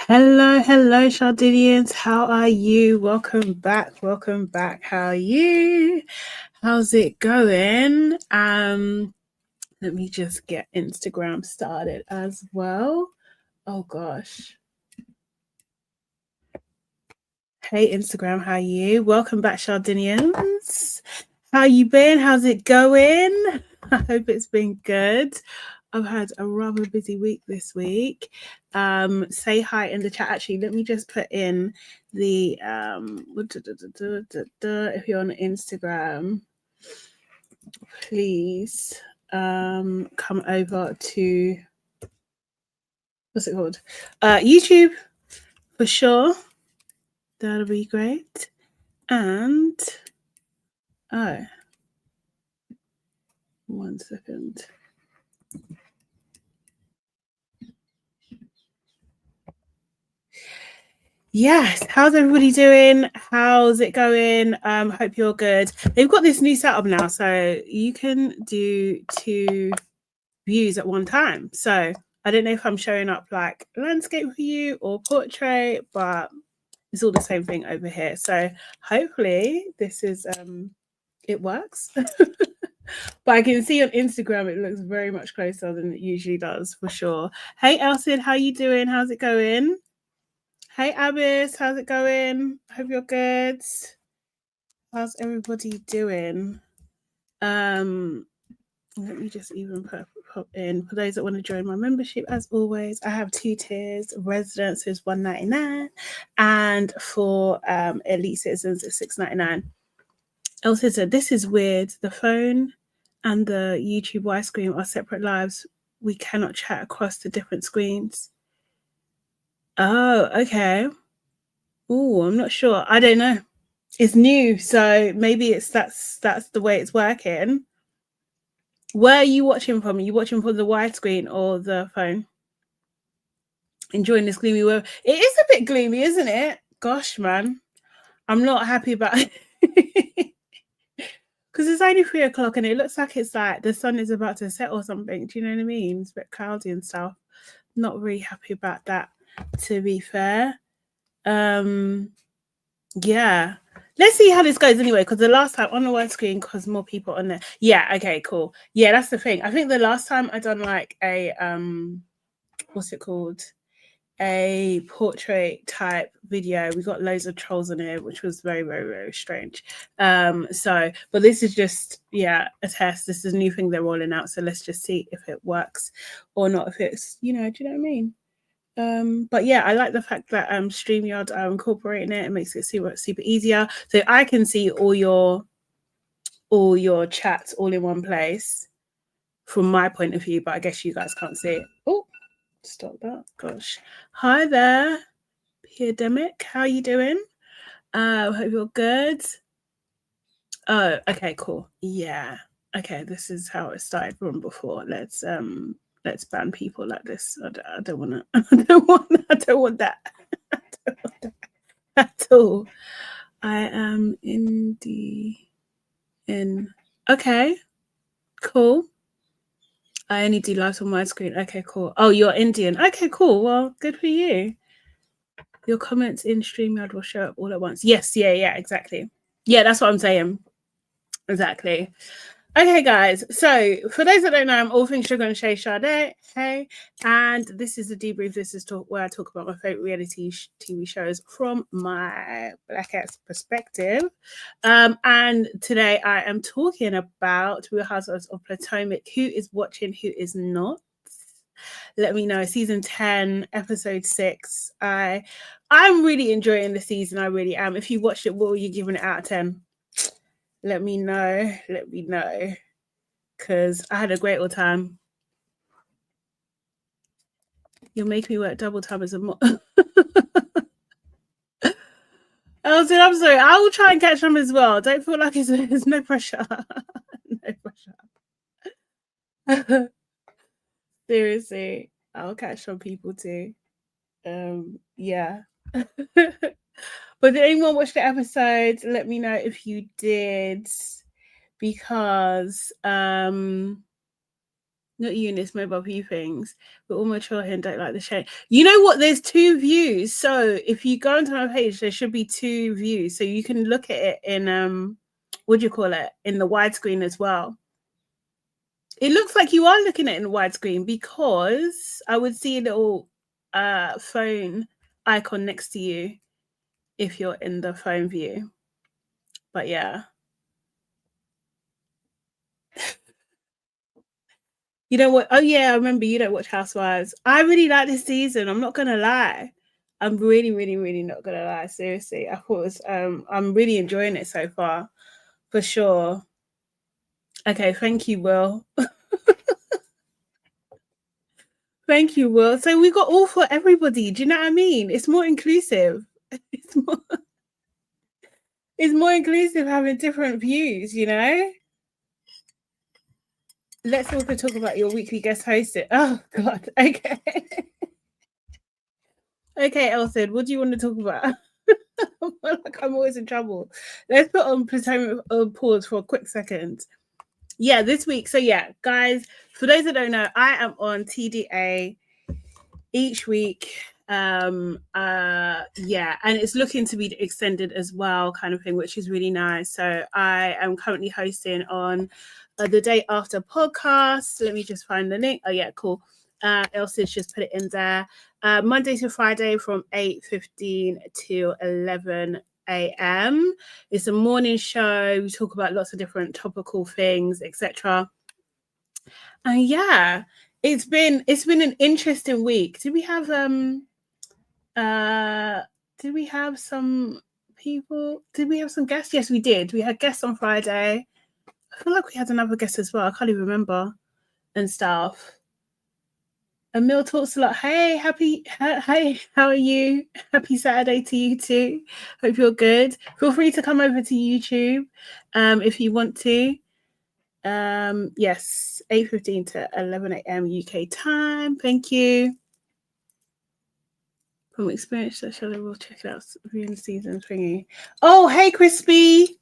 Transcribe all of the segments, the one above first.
Hello, Sadenians. How are you? Welcome back. How are you? How's it going? Let me just get Instagram started as well. Oh gosh. Hey Instagram, how are you? Welcome back, Sadenians. How you been? How's it going? I hope it's been good. I've had a rather busy week this week. Say hi in the chat. Actually, let me just put in the if you're on Instagram, please come over to what's it called? YouTube for sure. That'll be great. And oh, 1 second. Yes, how's everybody doing? How's it going? Hope you're good. They've got this new setup now, so you can do 2 views at one time. So I don't know if I'm showing up like landscape for you or portrait, but it's all the same thing over here. So hopefully this is it works. But I can see on Instagram it looks very much closer than it usually does, for sure. Hey Elsid, how you doing? How's it going? Hey Abbas, how's it going? Hope you're good. How's everybody doing? Let me just even pop in for those that want to join my membership. As always, I have 2 tiers. Residents is $1.99, and for elite citizens it's $6.99. Elsa said, "This is weird. The phone and the YouTube widescreen are separate lives. We cannot chat across the different screens." Oh, okay. Oh, I'm not sure. I don't know. It's new, so maybe that's the way it's working. Where are you watching from? Are you watching from the widescreen or the phone? Enjoying this gloomy weather. It is a bit gloomy, isn't it? Gosh, man. I'm not happy about it. Because it's only 3 o'clock and it looks like it's like the sun is about to set or something. Do you know what I mean? It's a bit cloudy and stuff. Not really happy about that, to be fair. Yeah. Let's see how this goes anyway, because the last time on the widescreen, because more people on there. Yeah, okay, cool. Yeah, that's the thing. I think the last time I done like a what's it called? A portrait type video. We got loads of trolls in here, which was very, very, very strange. But this is just, yeah, a test. This is a new thing they're rolling out. So let's just see if it works or not. If it's, do you know what I mean? But yeah, I like the fact that StreamYard are incorporating it. It makes it super easier. So I can see all your chats all in one place from my point of view, but I guess you guys can't see it. Oh, stop that. Gosh. Hi there, Pandemic. How are you doing? Hope you're good. Oh, okay, cool. Yeah. Okay, this is how it started from before. Let's ban people like this. I don't want to. I don't want that. I don't want that at all. I am okay, cool. I only do lives on my screen. Okay, cool. Oh, you're Indian. Okay, cool. Well, good for you. Your comments in StreamYard will show up all at once. Yes, yeah, exactly. Yeah, that's what I'm saying. Exactly. Okay, guys. So for those that don't know, I'm all things sugar and Sade. Hey, and this is the debrief. This is where I talk about my favorite reality TV shows from my black ass perspective. And today I am talking about Real Housewives of Potomac. Who is watching? Who is not? Let me know. Season 10, episode 6. I'm really enjoying the season. I really am. If you watched it, what were you giving it out of 10? Let me know, because I had a great old time. You'll make me work double time as a I'm sorry. I will try and catch them as well. Don't feel like there's no pressure. No pressure. Seriously, I'll catch some people too. Yeah. But did anyone watch the episode? Let me know if you did, because Not Eunice, mobile view things. We're all mature here and don't like the shade. You know what? There's 2 views. So if you go onto my page, there should be 2 views. So you can look at it in what do you call it? In the widescreen as well. It looks like you are looking at it in widescreen because I would see a little phone icon next to you if you're in the phone view. But yeah. You know what? Oh yeah, I remember you don't watch Housewives. I really like this season. I'm not gonna lie. I'm really, really, really not gonna lie. Seriously, I thought it was. I'm really enjoying it so far, for sure. Okay, thank you, Will. Thank you, Will. So we got all for everybody. Do you know what I mean? It's more inclusive. It's more inclusive having different views. You know. Let's also talk about your weekly guest hosting. Oh God. Okay. Okay, Elson, what do you want to talk about? Like I'm always in trouble. Let's put on Potomac pause for a quick second. Yeah, this week. So yeah, guys, for those that don't know, I am on TDA each week. Yeah, and it's looking to be extended as well, kind of thing, which is really nice. So I am currently hosting on the Day After podcast. Let me just find the link. Oh yeah, cool. Elsie's just put it in there. Monday to Friday from 8:15 to 11 a.m. It's a morning show. We talk about lots of different topical things, etc. And yeah, it's been an interesting week. Did we have some people? Did we have some guests? Yes, we did. We had guests on Friday. I feel like we had another guest as well. I can't even remember and stuff. Emil talks a lot. Hey, hey, how are you? Happy Saturday to you too. Hope you're good. Feel free to come over to YouTube if you want to. Yes, 8:15 to 11 a.m. UK time. Thank you. From experience, we'll check it out. Viewing season thingy. Oh, hey, Crispy.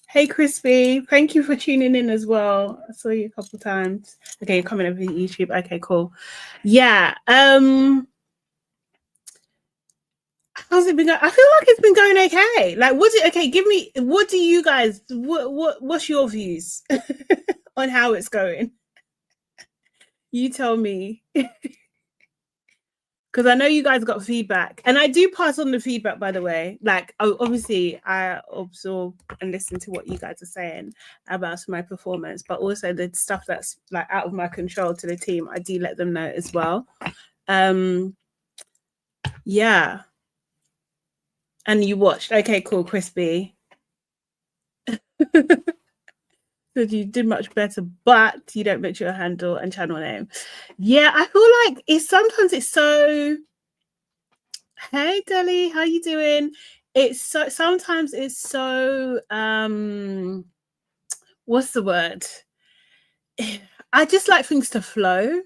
Hey, Crispy. Thank you for tuning in as well. I saw you a couple times. Okay, you're coming over to YouTube. Okay, cool. Yeah. How's it been going? I feel like it's been going okay. Like, give me, what do you guys, what's your views on how it's going? You tell me. Because I know you guys got feedback, and I do pass on the feedback, by the way. Like, obviously, I absorb and listen to what you guys are saying about my performance, but also the stuff that's like out of my control to the team, I do let them know as well. Yeah. And you watched. Okay, cool, Crispy. So you did much better, but you don't mention your handle and channel name. Yeah, I feel like sometimes so. Hey Deli, how you doing? Sometimes it's so what's the word? I just like things to flow.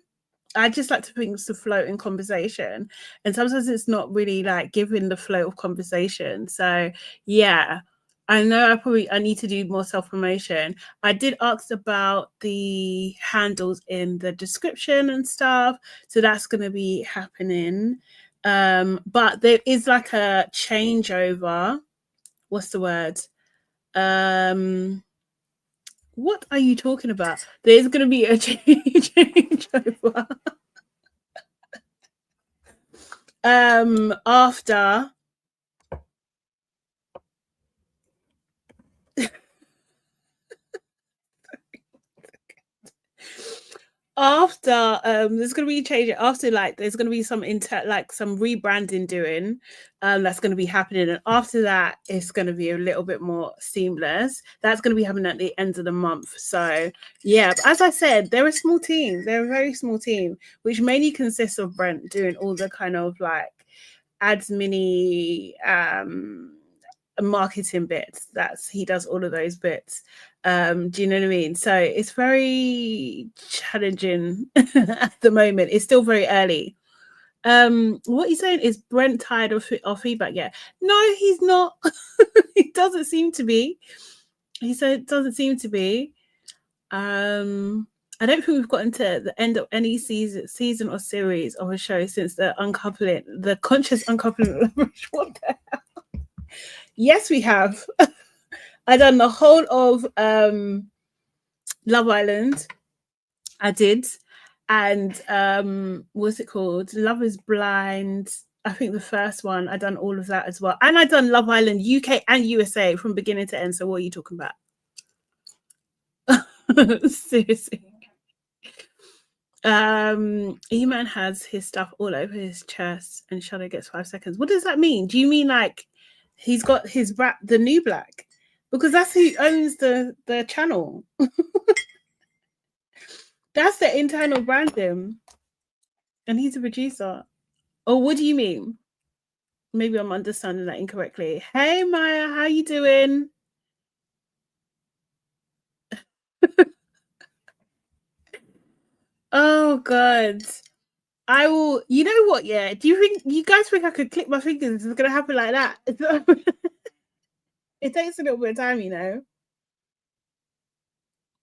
I just like things to float in conversation, and sometimes it's not really like giving the flow of conversation. So yeah, I know I need to do more self-promotion. I did ask about the handles in the description and stuff, so that's going to be happening. But there is like a changeover. What's the word? What are you talking about? There's going to be a changeover. After there's gonna be a change after, like there's gonna be some some rebranding doing that's gonna be happening, and after that it's gonna be a little bit more seamless. That's gonna be happening at the end of the month. So yeah, but as I said, they're a small team, they're a very small team, which mainly consists of Brent doing all the kind of like ads mini marketing bits. He does all of those bits. Do you know what I mean? So it's very challenging at the moment. It's still very early. What he's saying is Brent tired of feedback yet? No, he's not. It doesn't seem to be. He said it doesn't seem to be. I don't think we've gotten to the end of any season or series of a show since the conscious uncoupling of Leverage. What the hell? Yes, we have. I done the whole of Love Island. I did. And what's it called? Love is Blind. I think the first one, I done all of that as well. And I done Love Island UK and USA from beginning to end. So what are you talking about? Seriously. E-Man has his stuff all over his chest and Shadow gets 5 seconds. What does that mean? Do you mean like he's got his the new black? Because that's who owns the channel. That's the internal branding. And he's a producer. Oh, what do you mean? Maybe I'm understanding that incorrectly. Hey Maya, how you doing? Oh God. I will, you know what, yeah? Do you guys think I could click my fingers? It's gonna happen like that? It takes a little bit of time, you know.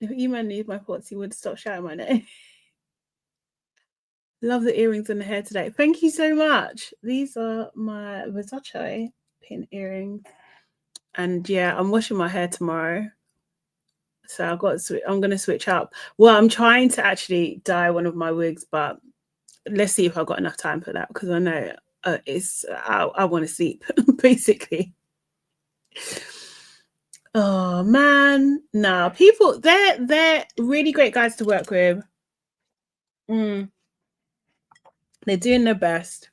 If E-Man knew my thoughts, he would stop shouting my name. Love the earrings in the hair today. Thank you so much. These are my Versace pin earrings. And yeah, I'm washing my hair tomorrow. So I'm going to switch up. Well, I'm trying to actually dye one of my wigs, but let's see if I've got enough time for that because I know I want to sleep, basically. Oh man, no, people, they're really great guys to work with. They're doing their best.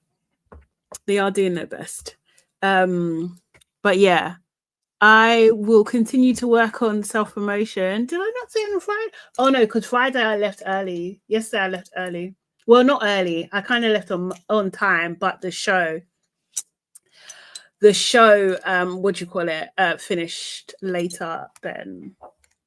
They are doing their best. But yeah, I will continue to work on self-promotion. Did I not say on Friday? Oh no, because Friday I left early. Yesterday I left early. Well, not early. I kind of left on time, but the show, what do you call it, finished later than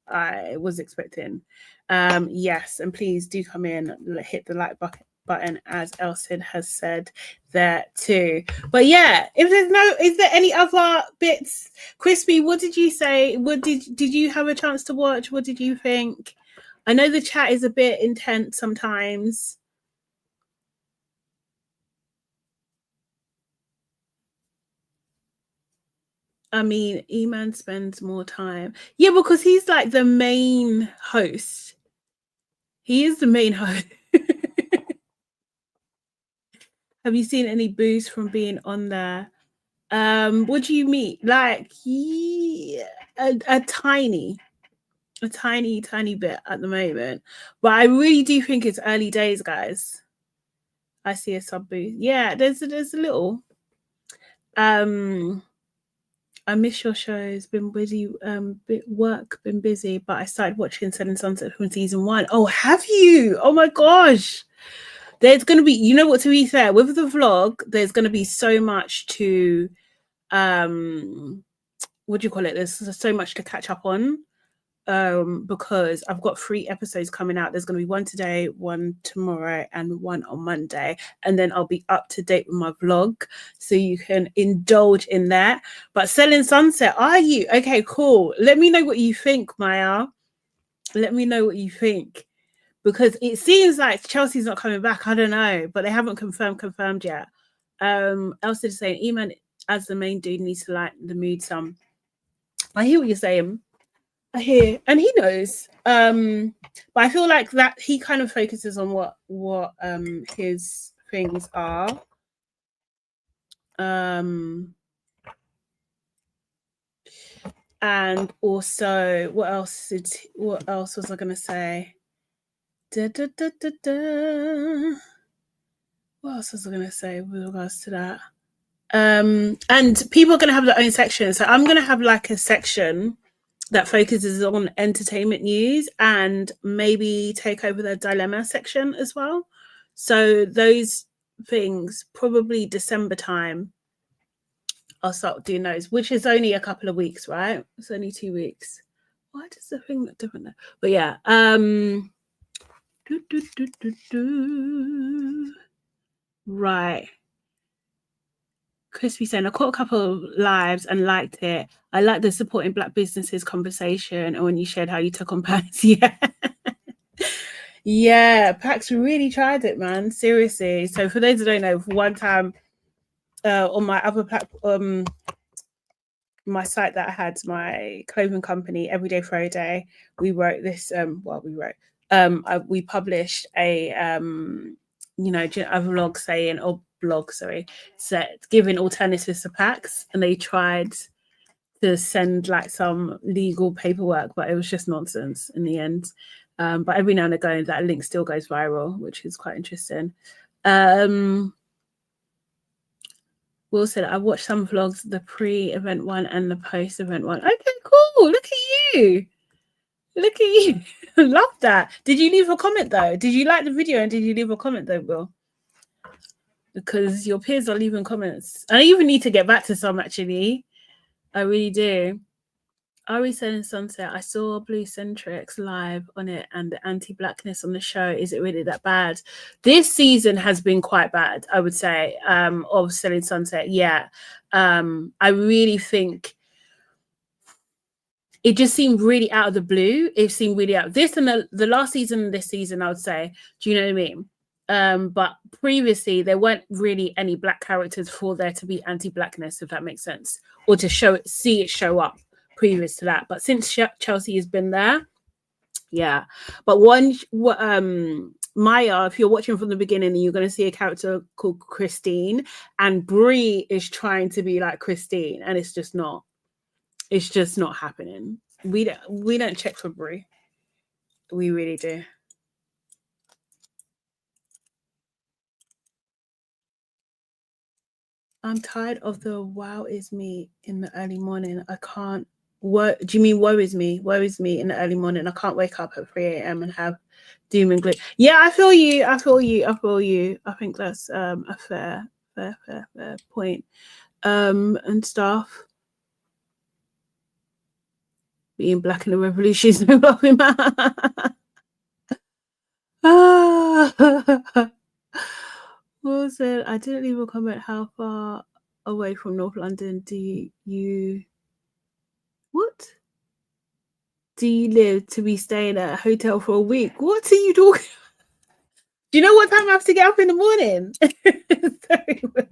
I was expecting. Yes, and please do come in, hit the like button as Elson has said there too. But yeah, is there any other bits? Crispy, what did you say? What did you have a chance to watch? What did you think? I know the chat is a bit intense sometimes. I mean, E-Man spends more time. Yeah, because he's like the main host. He is the main host. Have you seen any boost from being on there? What do you mean? Like, a tiny bit at the moment. But I really do think it's early days, guys. I see a sub boost. Yeah, there's a little. I miss your shows. Been busy, been busy, but I started watching Selling Sunset from season 1. Oh, have you? Oh my gosh. There's going to be, you know what, to be fair, with the vlog, there's going to be so much to, what do you call it? There's so much to catch up on. Because I've got 3 episodes coming out. There's going to be one today, one tomorrow, and one on Monday. And then I'll be up to date with my vlog, so you can indulge in that. But Selling Sunset, are you? Okay, cool. Let me know what you think, Maya. Let me know what you think. Because it seems like Chelsea's not coming back. I don't know. But they haven't confirmed yet. Elsa is saying, E-Man as the main dude needs to lighten the mood some. I hear what you're saying. I hear, and he knows. But I feel like that he kind of focuses on what his things are. And also, what else was I gonna say? What else was I gonna say with regards to that? And people are gonna have their own section. So I'm gonna have like a section that focuses on entertainment news and maybe take over the dilemma section as well. So those things, probably December time, I'll start doing those, which is only a couple of weeks, right? It's only 2 weeks. Why does the thing look different there? But yeah, right. Crispy saying, I caught a couple of lives and liked it. I like the supporting Black businesses conversation and when you shared how you took on pants. Yeah. Yeah, Pax really tried it, man. Seriously. So for those who don't know, for one time on my other platform, my site that I had, my clothing company, Everyday Friday, we wrote this. We published a a vlog saying, or blog, sorry, giving alternatives to Pax, and they tried to send like some legal paperwork, but it was just nonsense in the end. But every now and again, that link still goes viral, which is quite interesting. Will said, I watched some vlogs, the pre-event one and the post-event one. Okay, cool. Look at you. Look at you. Love that. Did you leave a comment though? Did you like the video and did you leave a comment though, Will? Because your peers are leaving comments. I even need to get back to some actually. I really do. Ari said in Sunset, I saw Blue Centrix live on it and the anti-blackness on the show. Is it really that bad? This season has been quite bad, I would say, of Selling Sunset. Yeah. I really think it just seemed really out of the blue. It seemed really out. This and the last season and this season, I would say. Do you know what I mean? But previously, there weren't really any black characters for there to be anti-blackness, if that makes sense, or to see it show up previous to that. But since Chelsea has been there, yeah. But Maya, if you're watching from the beginning, you're going to see a character called Christine, and Brie is trying to be like Christine, and it's just not. It's just not happening. We don't check for Brie. We really do. I'm tired of the wow is me in the early morning. I can't. What do you mean? Woe is me. Woe is me in the early morning. I can't wake up at 3 a.m. and have doom and gloom. Yeah, I feel you. I feel you. I feel you. I think that's a fair point. And stuff. Being black in the revolution is no laughing matter. Well said. I didn't leave a comment. How far away from North London do you what? Do you live to be staying at a hotel for a week? What are you talking about? Do you know what time I have to get up in the morning? Sorry, Will.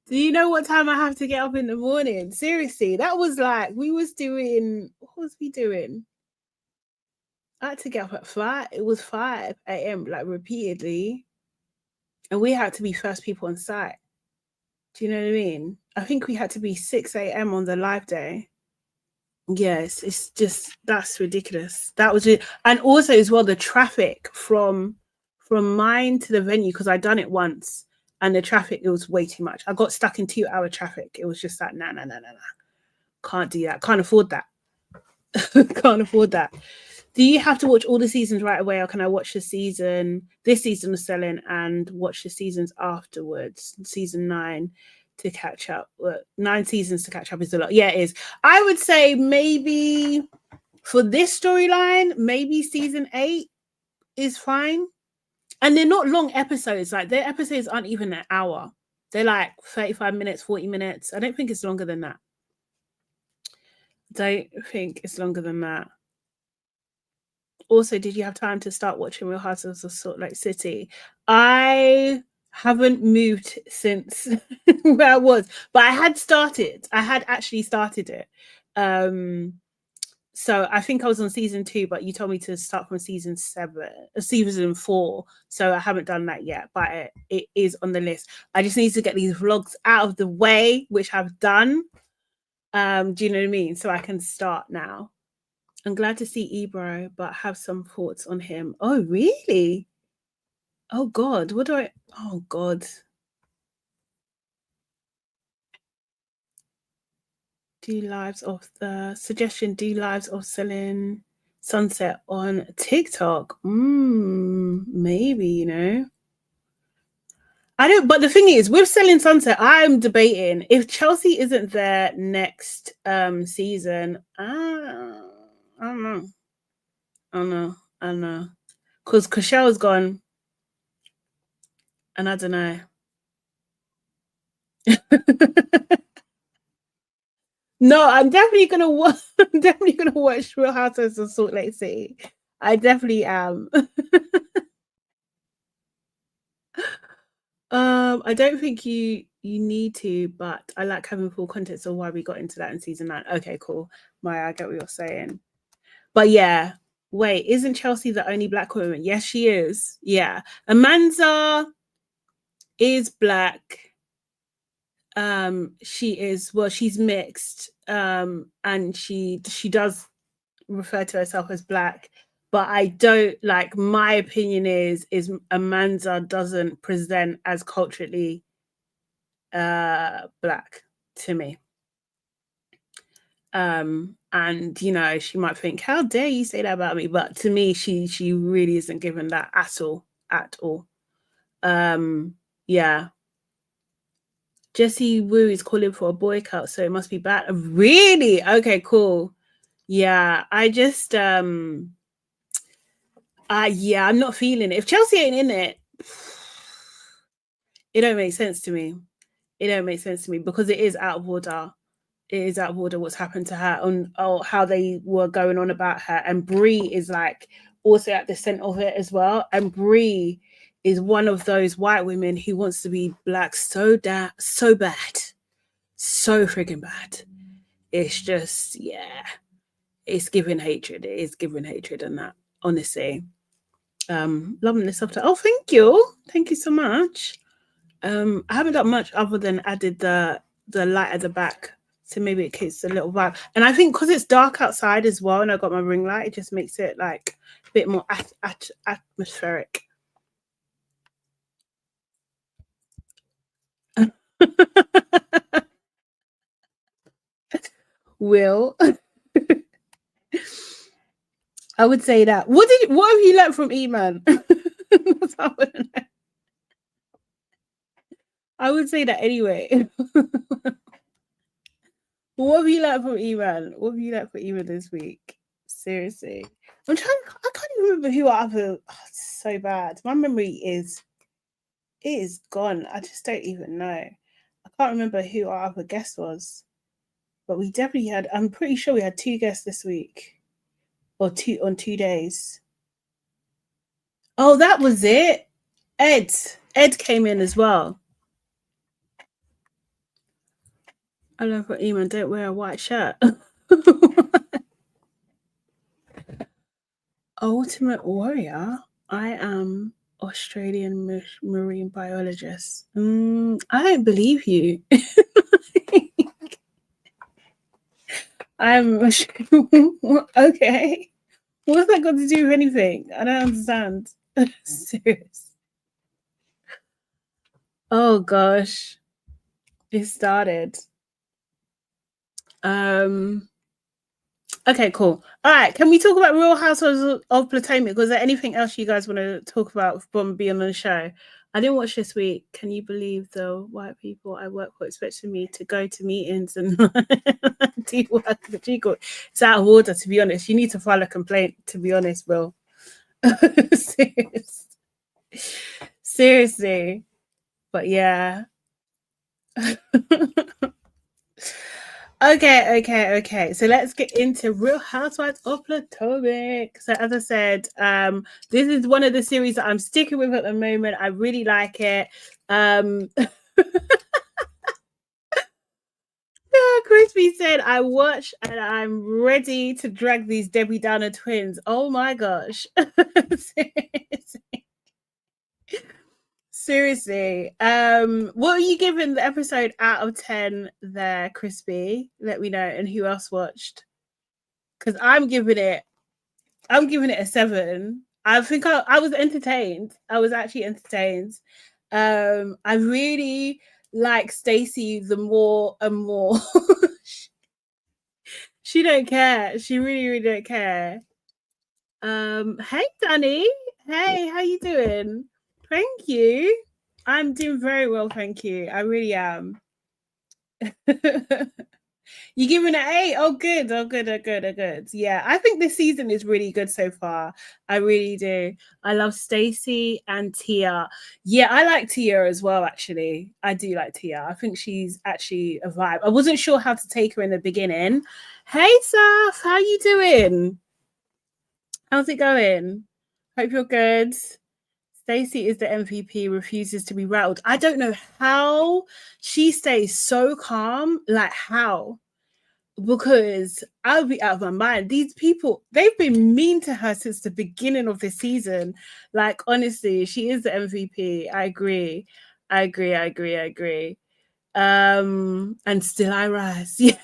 Do you know what time I have to get up in the morning? Seriously, that was like we was doing. What was we doing? I had to get up at 5. It was 5 a.m. like repeatedly, and we had to be first people on site. Do you know what I mean? I think we had to be 6 a.m. on the live day. Yes, it's just that's ridiculous. That was it. And also as well the traffic from mine to the venue, because I'd done it once and the traffic, it was way too much. I got stuck in 2-hour traffic. It was just like nah. Can't do that. Can't afford that. Can't afford that. Do you have to watch all the seasons right away, or can I watch this season of Selling and watch the seasons afterwards? Season 9 to catch up. 9 seasons to catch up is a lot. Yeah, it is. I would say maybe for this storyline, maybe season 8 is fine. And they're not long episodes. Like their episodes aren't even an hour. They're like 35 minutes, 40 minutes. I don't think it's longer than that. Don't think it's longer than that. Also, did you have time to start watching Real Housewives of Salt Lake City? I haven't moved since where I was, but I had actually started it. So I think I was on season 2, but you told me to start from season 4. So I haven't done that yet, but it is on the list. I just need to get these vlogs out of the way, which I've done. Do you know what I mean? So I can start now. I'm glad to see Ebro, but have some thoughts on him. Oh, really? Oh, God. Oh, God. Do lives of Selling Sunset on TikTok. Maybe, you know. I don't, but the thing is, with Selling Sunset, I'm debating if Chelsea isn't there next season. I don't know. I don't know. Because Cashel's gone. And I don't know. No, I'm definitely gonna watch. I'm definitely gonna watch Real Housewives of Salt Lake City. I definitely am. I don't think you need to, but I like having full context of why we got into that in season 9. Okay, cool. Maya, I get what you're saying. But yeah, wait, isn't Chelsea the only black woman? Yes, she is. Yeah. Amanda is black. She is, well, she's mixed. And she does refer to herself as black. But I don't like, my opinion is Amanda doesn't present as culturally black to me. And you know, she might think, how dare you say that about me? But to me, she really isn't given that at all. Yeah. Jessie Wu is calling for a boycott, so it must be bad. Really? Okay, cool. Yeah, I just yeah, I'm not feeling it. If Chelsea ain't in it, it don't make sense to me. It don't make sense to me because it is out of order. It is out of order what's happened to her and how they were going on about her. And Brie is like also at the center of it as well. And Brie is one of those white women who wants to be black so bad, so freaking bad. It's just, yeah, it's giving hatred. It is giving hatred, and that, honestly. Loving this up to, oh, thank you so much. I haven't done much other than added the light at the back, so maybe it creates a little vibe. And I think because it's dark outside as well, and I got my ring light, it just makes it like a bit more atmospheric. Will I would say that. What have you learned from E-Man? I would say that anyway. What have you learned from E-Man? What have you learned from E-Man this week? Seriously. I can't even remember who I other. Oh, it's so bad. My memory is gone. I just don't even know. I can't remember who our other guest was. But we definitely had, I'm pretty sure we had 2 guests this week. Or 2 days. Oh, that was it. Ed. Ed came in as well. I love what E-Man, don't wear a white shirt. Ultimate warrior. I am Australian marine biologist. I don't believe you. I'm okay. What's that got to do with anything? I don't understand. Serious. Oh gosh. It started. Okay, cool. All right, can we talk about Real Housewives of Potomac? Was there anything else you guys want to talk about from being on the show? I didn't watch this week. Can you believe the white people I work for expecting me to go to meetings and do work for Chico? It's out of order, to be honest. You need to file a complaint, to be honest, Will. Seriously. But yeah. Okay. So let's get into Real Housewives of Potomac. So as I said, this is one of the series that I'm sticking with at the moment. I really like it. Crispy said, I watch and I'm ready to drag these Debbie Downer twins. Oh my gosh. Seriously. What are you giving the episode out of 10 there, Crispy? Let me know. And who else watched? Because I'm giving it a 7. I think I was entertained. I was actually entertained. I really like Stacey the more and more. She don't care. She really, really don't care. Hey Danny. Hey, how you doing? Thank you. I'm doing very well, thank you. I really am. You giving it 8? Oh, good. Oh, good. Oh, good. Oh, good. Yeah, I think this season is really good so far. I really do. I love Stacey and Tia. Yeah, I like Tia as well, actually. I do like Tia. I think she's actually a vibe. I wasn't sure how to take her in the beginning. Hey, Saf, how you doing? How's it going? Hope you're good. Stacey is the MVP, refuses to be rattled. I don't know how she stays so calm. Like, how? Because I'll be out of my mind. These people, they've been mean to her since the beginning of the season. Like, honestly, she is the MVP. I agree. I agree. I agree. I agree. And still I rise. Yeah.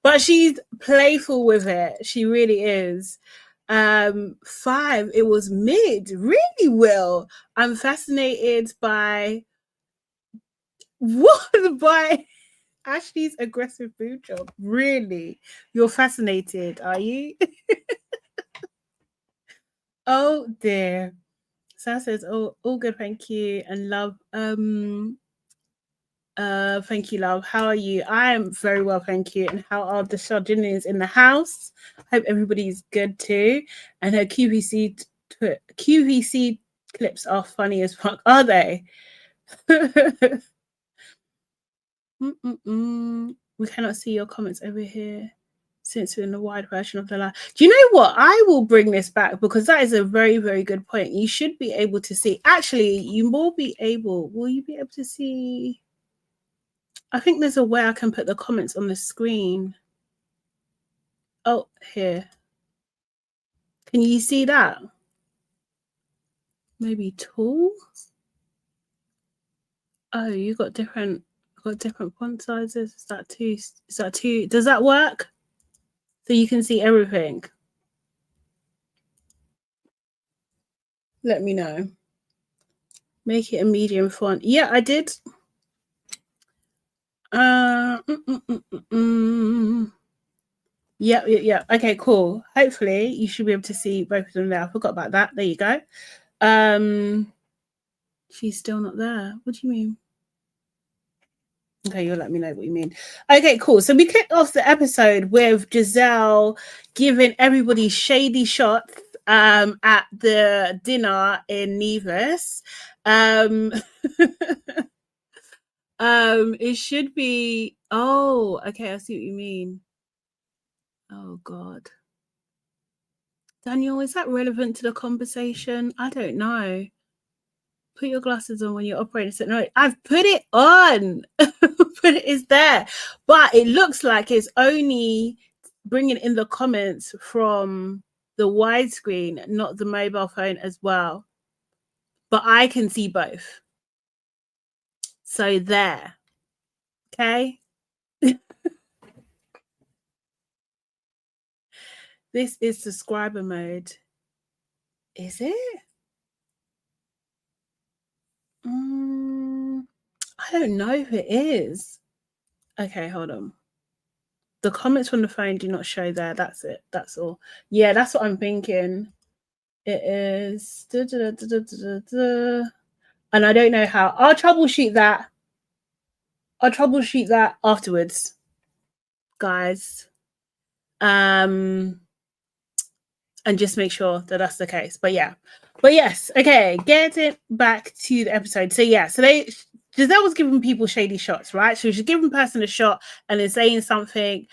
But she's playful with it. She really is. 5, it was mid. Really, Will. I'm fascinated by what by Ashley's aggressive food job. Really? You're fascinated, are you? Oh dear. Sal says, oh, all good, thank you. And love. Thank you, love. How are you? I am very well, thank you. And how are the Sadenians in the house? Hope everybody's good too. And her QVC clips are funny as fuck, are they? We cannot see your comments over here since we're in the wide version of the live. Do you know what? I will bring this back because that is a very, very good point. You should be able to see. Actually, you will be able. Will you be able to see? I think there's a way I can put the comments on the screen. Oh, here. Can you see that? Maybe tool? Oh, you got different font sizes. Is that two? Does that work? So you can see everything. Let me know. Make it a medium font. Yeah, I did. Yeah. Okay, cool. Hopefully you should be able to see both of them there. I forgot about that. There you go. She's still not there. What do you mean? Okay, you'll let me know what you mean. Okay, cool. So we kicked off the episode with Gizelle giving everybody shady shots at the dinner in Nevis. It should be. Oh, okay. I see what you mean. Oh God, Daniel, is that relevant to the conversation? I don't know. Put your glasses on when you're operating. So no, I've put it on. But it is there, but it looks like it's only bringing in the comments from the widescreen, not the mobile phone as well. But I can see both. So there. Okay. This is subscriber mode. Is it? I don't know if it is. Okay, hold on. The comments from the phone do not show there. That's it. That's all. Yeah, that's what I'm thinking. It is. And I don't know how. I'll troubleshoot that. Afterwards, guys. And just make sure that that's the case. But yes. Okay, getting back to the episode. So yeah, so Gizelle was giving people shady shots, right? So she's giving person a shot and then saying something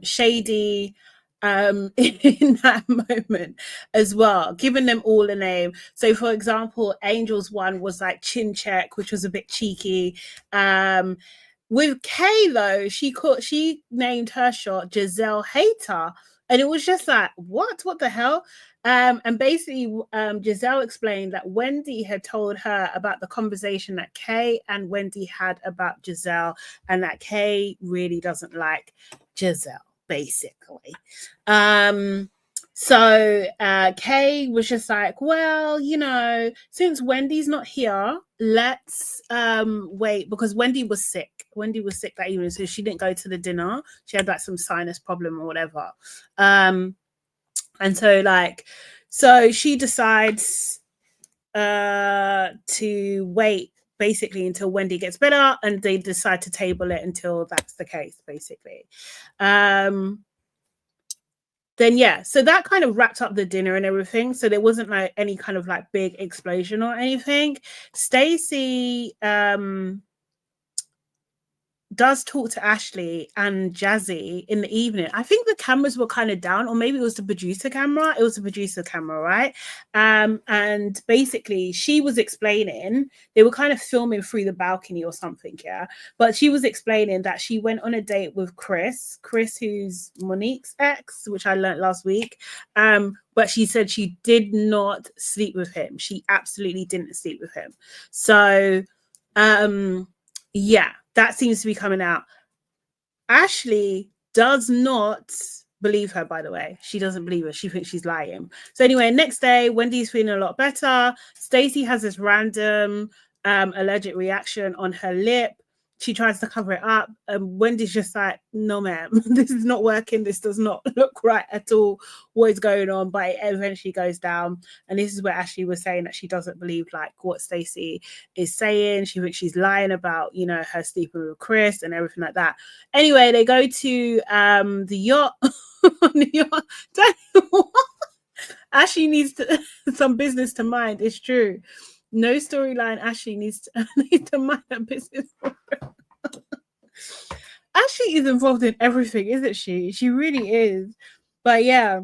shady in that moment as well, giving them all a name. So for example, Angel's one was like chin check, which was a bit cheeky. With Kay though, she named her shot Gizelle Hater. And it was just like, what the hell? And basically, Gizelle explained that Wendy had told her about the conversation that Kay and Wendy had about Gizelle, and that Kay really doesn't like Gizelle, basically. So Kay was just like, well, since Wendy's not here, let's wait, because Wendy was sick. Wendy was sick that evening, so she didn't go to the dinner. She had like some sinus problem or whatever. And so she decides to wait basically until Wendy gets better, and they decide to table it until that's the case, basically. Then yeah, so that kind of wrapped up the dinner and everything. So there wasn't like any kind of like big explosion or anything. Stacey does talk to Ashley and Jassi in the evening. I think the cameras were kind of down, or maybe it was the producer camera. It was the producer camera, right? And basically she was explaining, they were kind of filming through the balcony or something, yeah. But she was explaining that she went on a date with Chris, who's Monique's ex, which I learned last week. But she said she did not sleep with him. She absolutely didn't sleep with him. So yeah, that seems to be coming out. Ashley does not believe her, by the way. She doesn't believe her. She thinks she's lying. So anyway, next day, Wendy's feeling a lot better. Stacey has this random allergic reaction on her lip. She tries to cover it up. Wendy's just like, no, ma'am, this is not working. This does not look right at all. What is going on? But it eventually goes down. And this is where Ashley was saying that she doesn't believe like what Stacey is saying. She thinks she's lying about, you know, her sleeping with Chris and everything like that. Anyway, they go to the yacht. Ashley needs some business to mind. It's true. No storyline. Ashley needs to mind her business. Ashley is involved in everything, isn't she? She really is. But yeah.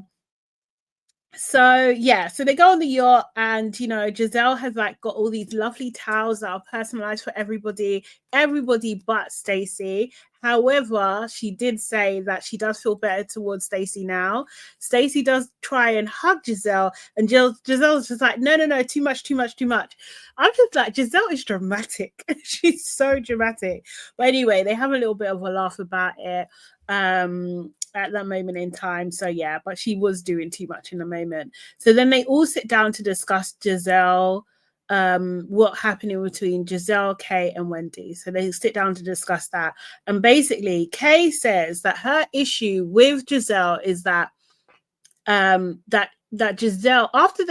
So yeah, so they go on the yacht, and you know, Gizelle has like got all these lovely towels that are personalized for everybody but Stacey. However, she did say that she does feel better towards Stacey now. Stacey does try and hug Gizelle, and Giselle's just like, no, too much. I'm just like, Gizelle is dramatic. She's so dramatic. But anyway, they have a little bit of a laugh about it at that moment in time. So yeah, but she was doing too much in the moment. So then they all sit down to discuss Gizelle, what happening between Gizelle, Kay, and Wendy. So they sit down to discuss that. And basically, Kay says that her issue with Gizelle is that that Gizelle, after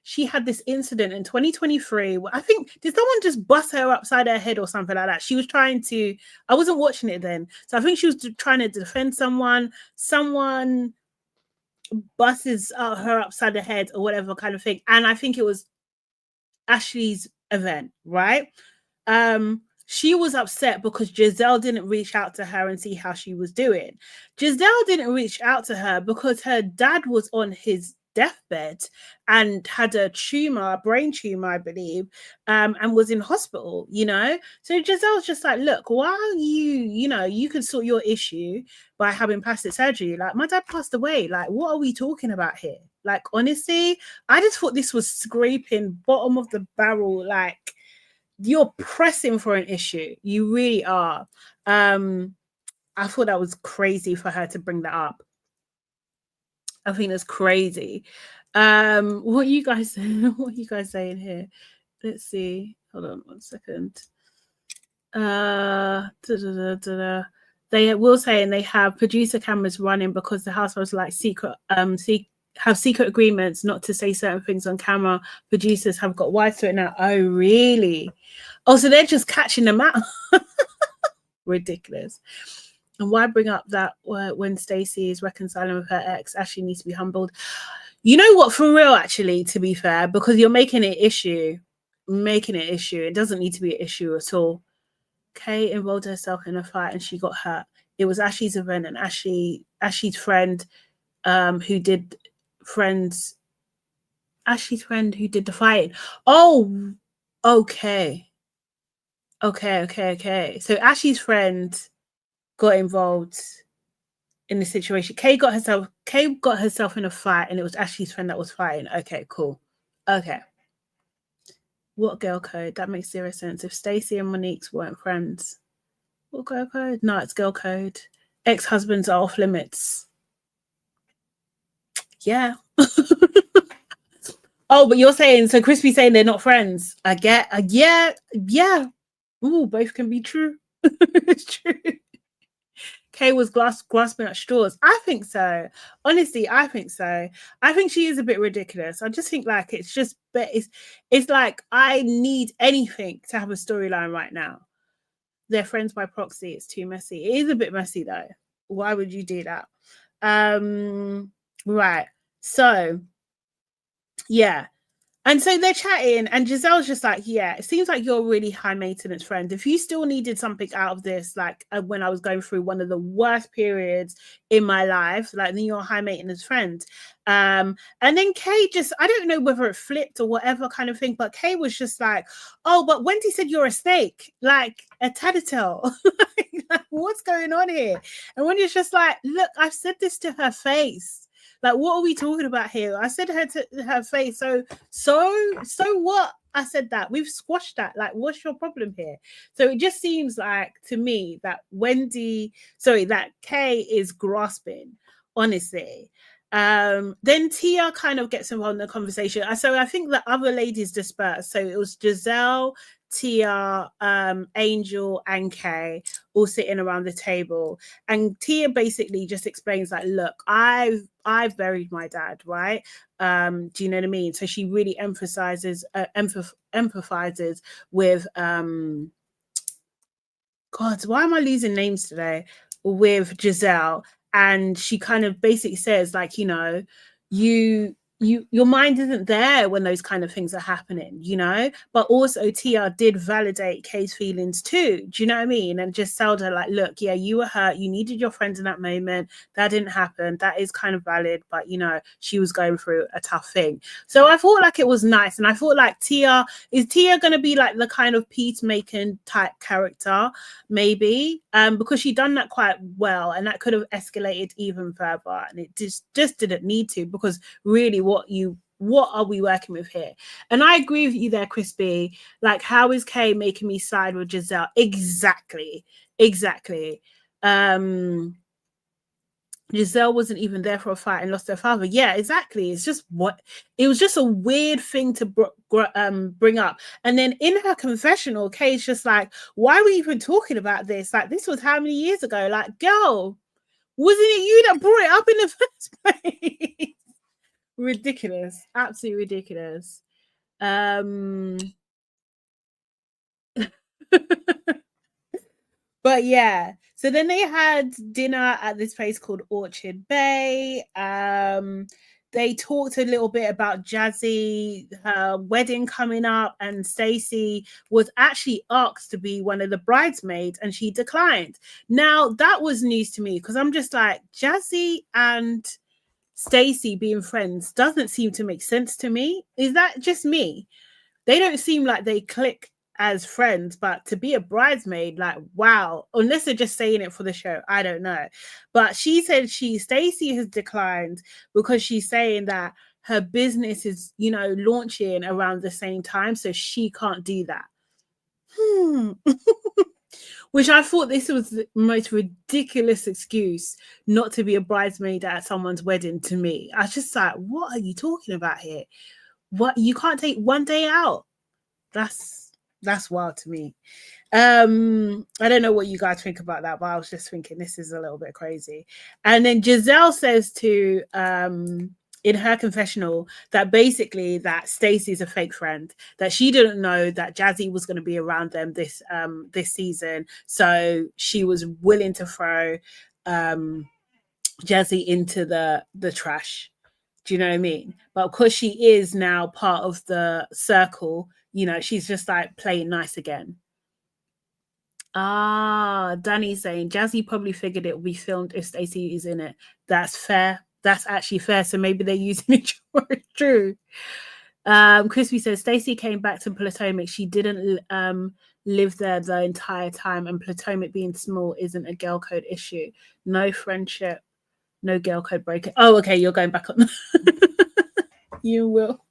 she had this incident in 2023. I think, did someone just bust her upside her head or something like that? She was trying to, I wasn't watching it then. So I think she was trying to defend someone. Someone busts her upside the head or whatever kind of thing. And I think it was Ashley's event, right? She was upset because Gizelle didn't reach out to her and see how she was doing. Gizelle didn't reach out to her because her dad was on his deathbed and had a brain tumor, I believe, and was in hospital, you know? So Giselle's just like, look, while you can sort your issue by having plastic surgery, like my dad passed away, like what are we talking about here? Like, honestly, I just thought this was scraping bottom of the barrel. Like, you're pressing for an issue. You really are. I thought that was crazy for her to bring that up. I think that's crazy. What are you guys saying here? Let's see. Hold on 1 second. They will say, and they have producer cameras running because the households like have secret agreements not to say certain things on camera. Producers have got wives to it now. Oh, really? Oh, so they're just catching them out. Ridiculous. And why bring up that when Stacey is reconciling with her ex, Ashley needs to be humbled? You know what? For real, actually, to be fair, because you're making it issue. It doesn't need to be an issue at all. Kay involved herself in a fight and she got hurt. It was Ashley's event, and Ashley's friend who did the fighting. Oh, okay. So Ashley's friend got involved in the situation. Kay got herself in a fight, and it was Ashley's friend that was fighting. Okay, cool. Okay. What girl code? That makes zero sense. If Stacey and Monique's weren't friends, what girl code? No, it's girl code. Ex-husbands are off limits. Yeah. Oh, but you're saying, so Crispy's saying they're not friends. I get, yeah. Ooh, both can be true. It's true. Kay was grasping at straws. I think so. Honestly, I think so. I think she is a bit ridiculous. I just think like it's like I need anything to have a storyline right now. They're friends by proxy. It's too messy. It is a bit messy though. Why would you do that? Right. So yeah. And so they're chatting, and Gizelle's just like, yeah, it seems like you're a really high maintenance friend. If you still needed something out of this, like when I was going through one of the worst periods in my life, like then you're a high maintenance friend. And then Kay just, I don't know whether it flipped or whatever kind of thing, but Kay was just like, oh, but Wendy said you're a snake, like a tattletale. Like, what's going on here? And Wendy's just like, look, I've said this to her face. Like, what are we talking about here? I said her to her face. So what? I said that. We've squashed that. Like, what's your problem here? So it just seems like to me that that Kay is grasping, honestly. Then Tia kind of gets involved in the conversation. So I think the other ladies dispersed. So it was Gizelle, Tia, Angel, and Kay all sitting around the table, and Tia basically just explains like, look, I've buried my dad, right? Do you know what I mean? So she really empathizes with God, why am I losing names today? With Gizelle, and she kind of basically says like, you know, your mind isn't there when those kind of things are happening, you know. But also Tia did validate Kay's feelings too, do you know what I mean? And just told her like, look, yeah, you were hurt, you needed your friends in that moment, that didn't happen, that is kind of valid, but you know, she was going through a tough thing. So I thought like it was nice, and I thought like Tia going to be like the kind of peacemaking type character maybe, because she done that quite well, and that could have escalated even further, and it just didn't need to, because really what are we working with here? And I agree with you there, Crispy. Like, how is Kay making me side with Gizelle? Exactly. Gizelle wasn't even there for a fight and lost her father. Yeah, exactly. It was just a weird thing to bring up. And then in her confessional, Kay's just like, why are we even talking about this? Like, this was how many years ago? Like, girl, wasn't it you that brought it up in the first place? Ridiculous, absolutely ridiculous. But yeah, so then they had dinner at this place called Orchard Bay. They talked a little bit about Jassi, her wedding coming up, and Stacey was actually asked to be one of the bridesmaids, and she declined. Now that was news to me, because I'm just like, Jassi and Stacey being friends doesn't seem to make sense to me. Is that just me? They don't seem like they click as friends, but to be a bridesmaid, like, wow, unless they're just saying it for the show, I don't know. But she said Stacey has declined because she's saying that her business is, you know, launching around the same time, so she can't do that. Which I thought this was the most ridiculous excuse not to be a bridesmaid at someone's wedding to me. I was just like, what are you talking about here? What, you can't take one day out? That's wild to me. I don't know what you guys think about that, but I was just thinking this is a little bit crazy. And then Gizelle says to in her confessional that basically that Stacey's a fake friend, that she didn't know that Jassi was going to be around them this season, so she was willing to throw Jassi into the trash. Do you know what I mean? But because she is now part of the circle, you know, she's just like playing nice again. Danny's saying Jassi probably figured it would be filmed if Stacey is in it. That's fair. That's actually fair. So maybe they're using it for it. True. Crispy says Stacey came back to Potomac. She didn't live there the entire time, and Potomac being small isn't a girl code issue. No friendship, no girl code breaking. Oh, okay, you're going back on. You will.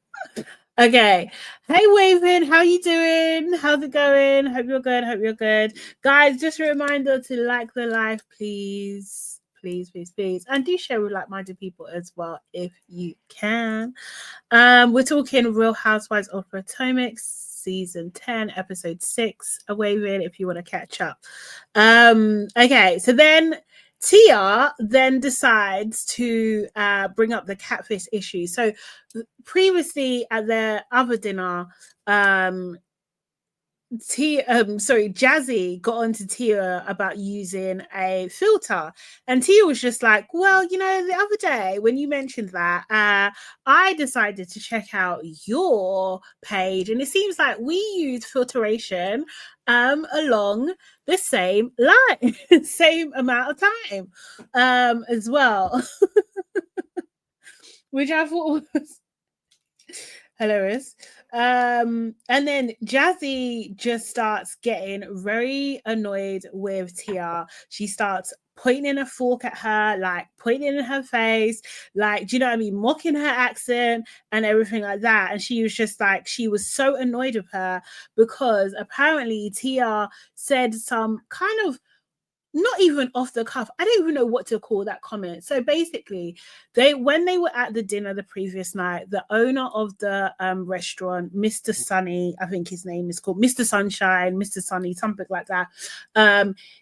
Okay. Hey, Waven, how you doing? How's it going? Hope you're good. Guys, just a reminder to like the live, please. Please. And do share with like-minded people as well if you can. We're talking Real Housewives of Potomac, season 10, episode 6. A Waven if you want to catch up. Okay, so then Tia then decides to bring up the catfish issue. So previously at their other dinner, Jassi got onto Tia about using a filter, and Tia was just like, well, you know, the other day when you mentioned that, I decided to check out your page, and it seems like we use filtration along the same line, same amount of time as well. Which I thought was hilarious. And then Jassi just starts getting very annoyed with Tia. She starts pointing a fork at her, like pointing in her face, like, do you know what I mean, mocking her accent and everything like that. And she was just like, she was so annoyed with her because apparently Tia said some kind of, not even off the cuff, I don't even know what to call that comment. So basically, when they were at the dinner the previous night, the owner of the restaurant, Mr. Sunny, I think his name is called Mr. Sunshine, Mr. Sunny, something like that,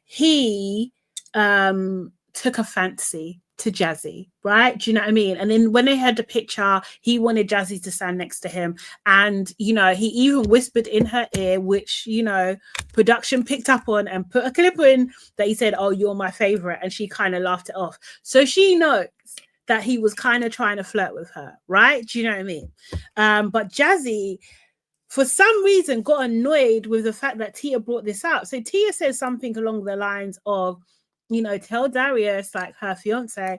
he took a fancy to Jassi, right? Do you know what I mean? And then when they had the picture, he wanted Jassi to stand next to him. And, you know, he even whispered in her ear, which, you know, production picked up on and put a clip in that he said, oh, you're my favorite. And she kind of laughed it off. So she knows that he was kind of trying to flirt with her, right? Do you know what I mean? But Jassi, for some reason, got annoyed with the fact that Tia brought this up. So Tia says something along the lines of, you know, tell Darius, like her fiance,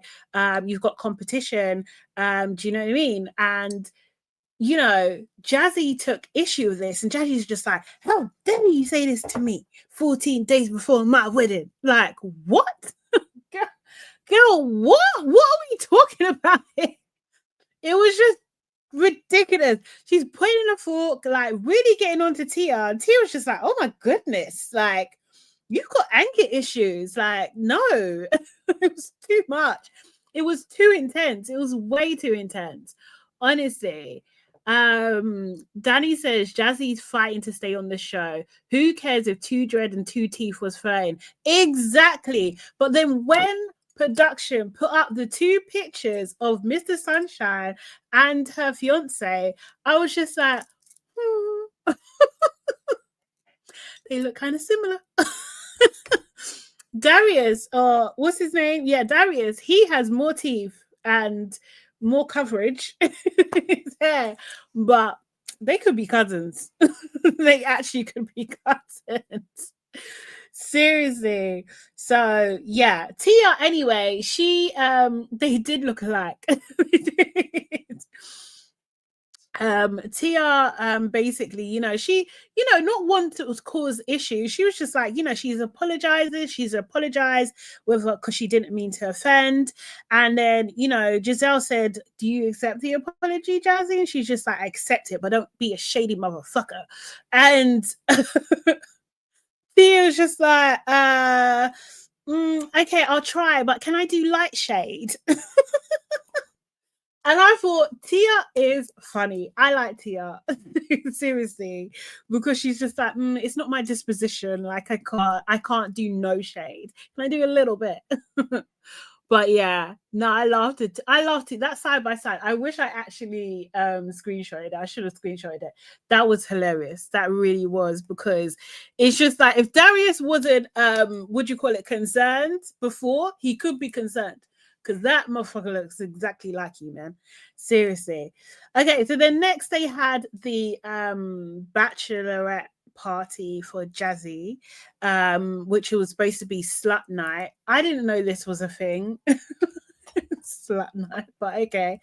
you've got competition. Do you know what I mean? And, you know, Jassi took issue with this, and Jassi's just like, how dare you say this to me 14 days before my wedding? Like, what? Girl, what? What are we talking about here? It was just ridiculous. She's pointing a fork, like really getting onto Tia, and Tia was just like, oh my goodness, like, you've got anger issues. Like, no, it was too much. It was too intense. It was way too intense, honestly. Danny says Jassi's fighting to stay on the show. Who cares if 2 Dread and 2 Teeth was flirting? Exactly. But then when production put up the 2 pictures of Mr. Sunshine and her fiance, I was just like, they look kind of similar. Darius, what's his name? Yeah, Darius, he has more teeth and more coverage in his hair, but they could be cousins. They actually could be cousins. Seriously. So yeah, Tia, anyway, she they did look alike. Tia basically, you know, she, you know, not one to cause issues. She was just like, you know, she's apologized with her because she didn't mean to offend. And then, you know, Gizelle said, do you accept the apology, Jassi? And she's just like, I accept it, but don't be a shady motherfucker. And Tia was just like, okay, I'll try, but can I do light shade? And I thought Tia is funny. I like Tia, seriously, because she's just like, it's not my disposition. Like I can't do no shade. Can I do a little bit? But yeah, no, I laughed it. That side by side. I wish I actually screenshotted it. I should have screenshotted it. That was hilarious. That really was, because it's just like, if Darius wasn't would you call it concerned before, he could be concerned. Because that motherfucker looks exactly like you, man. Seriously. Okay, so then next they had the bachelorette party for Jassi, which was supposed to be Slut Night. I didn't know this was a thing. Slut Night, but okay.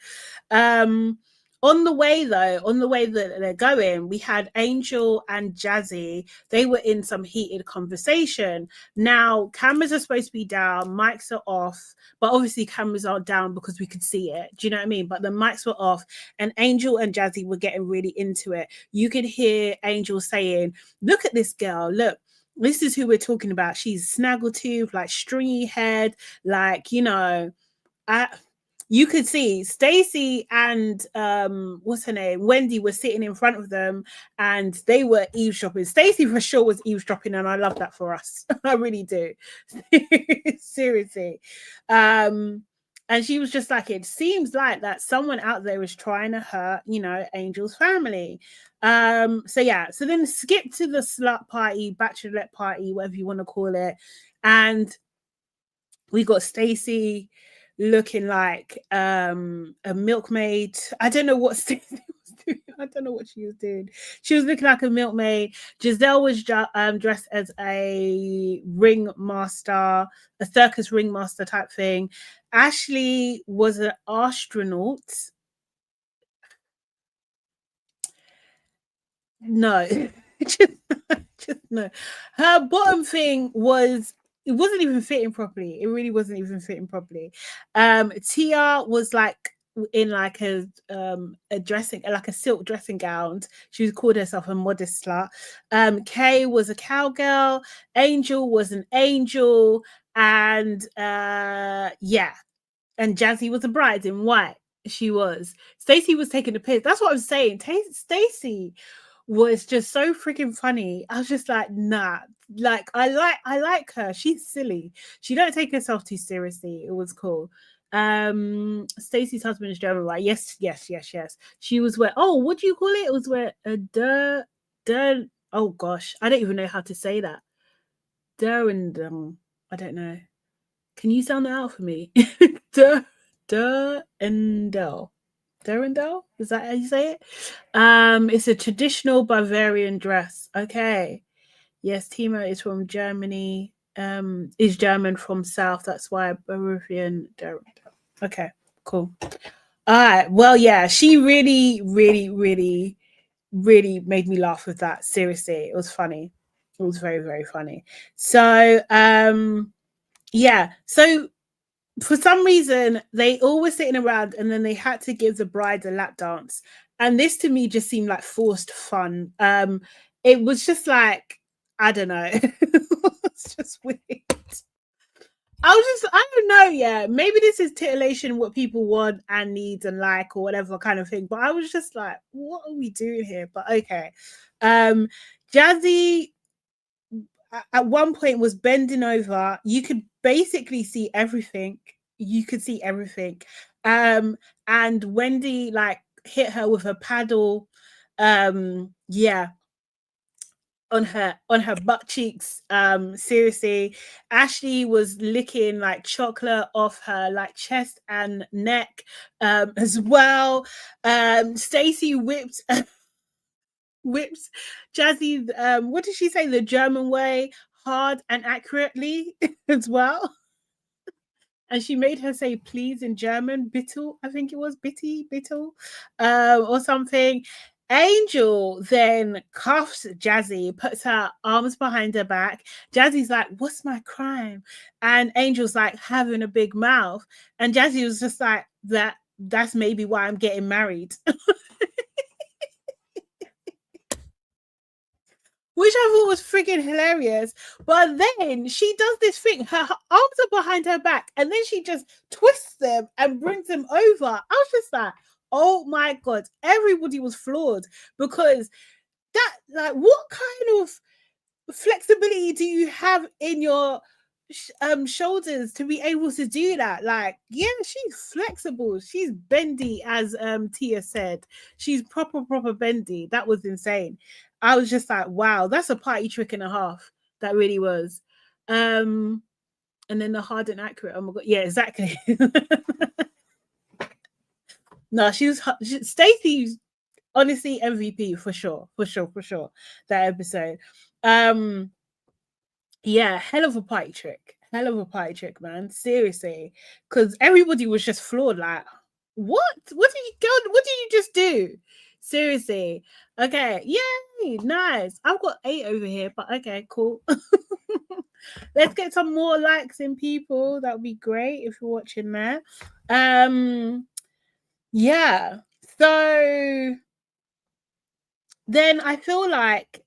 On the way that they're going, we had Angel and Jassi. They were in some heated conversation. Now, cameras are supposed to be down, mics are off, but obviously cameras are down because we could see it. Do you know what I mean? But the mics were off, and Angel and Jassi were getting really into it. You could hear Angel saying, look at this girl, look. This is who we're talking about. She's snaggletooth, like stringy head, like, you know, you could see Stacey and what's her name, Wendy, were sitting in front of them, and they were eavesdropping. Stacey for sure was eavesdropping, and I love that for us. I really do. Seriously. And she was just like, it seems like that someone out there is trying to hurt, you know, Angel's family. So yeah, so then skip to the slut party, bachelorette party, whatever you want to call it, and we got Stacey looking like a milkmaid. I don't know what Stacey was doing. I don't know what she was doing. She was looking like a milkmaid. Gizelle was dressed as a ringmaster, a circus ringmaster type thing. Ashley was an astronaut. No, just no. Her bottom thing was, it wasn't even fitting properly. It really wasn't even fitting properly. Tia was like in like a dressing, like a silk dressing gown. She called herself a modest slut. Kay was a cowgirl. Angel was an angel, and yeah, and Jassi was a bride in white. She was. Stacey was taking the piss. That's what I was saying. Stacey was just so freaking funny. I was just like, nah. Like I like her. She's silly. She don't take herself too seriously. It was cool. Stacey's husband is German, right? Yes. She was where, oh, what do you call it? It was where oh gosh, I don't even know how to say that. I don't know. Can you sound that out for me? Durendal. Durendal? Is that how you say it? It's a traditional Bavarian dress. Okay. Yes, Timo is from Germany. Is German from South. That's why Bavarian Durendal. Okay, cool. All right. Well, yeah, she really made me laugh with that. Seriously, it was funny. It was very, very funny. So, yeah. So for some reason, they all were sitting around, and then they had to give the bride a lap dance. And this to me just seemed like forced fun. It was just like, I don't know. It's just weird. I don't know, yeah. Maybe this is titillation, what people want and need and like, or whatever kind of thing. But I was just like, what are we doing here? But okay. Jassi at one point was bending over. You could basically see everything. You could see everything. And Wendy like hit her with a paddle. Yeah, on her butt cheeks. Seriously, Ashley was licking like chocolate off her like chest and neck as well. Stacey whipped Jassi, what did she say, the German way, hard and accurately as well. And she made her say please in German, bittel, I think it was bittel, or something. Angel then cuffs Jassi, puts her arms behind her back. Jassi's like, what's my crime? And Angel's like, having a big mouth. And Jassi was just like, that's maybe why I'm getting married. Which I thought was freaking hilarious. But then she does this thing. Her arms are behind her back, and then she just twists them and brings them over. I was just like, oh my God, everybody was floored, because that, like, what kind of flexibility do you have in your shoulders to be able to do that? Like, yeah, she's flexible, she's bendy, as Tia said. She's proper bendy. That was insane. I was just like, wow, that's a party trick and a half. That really was. And then the hard and accurate, oh my God, yeah, exactly. No, Stacey's honestly MVP for sure. That episode. Yeah, hell of a party trick. Hell of a party trick, man. Seriously. Because everybody was just floored. Like, what? What did you just do? Seriously. Okay. Yay. Nice. I've got 8 over here, but okay, cool. Let's get some more likes in, people. That would be great if you're watching there. Yeah. So then I feel like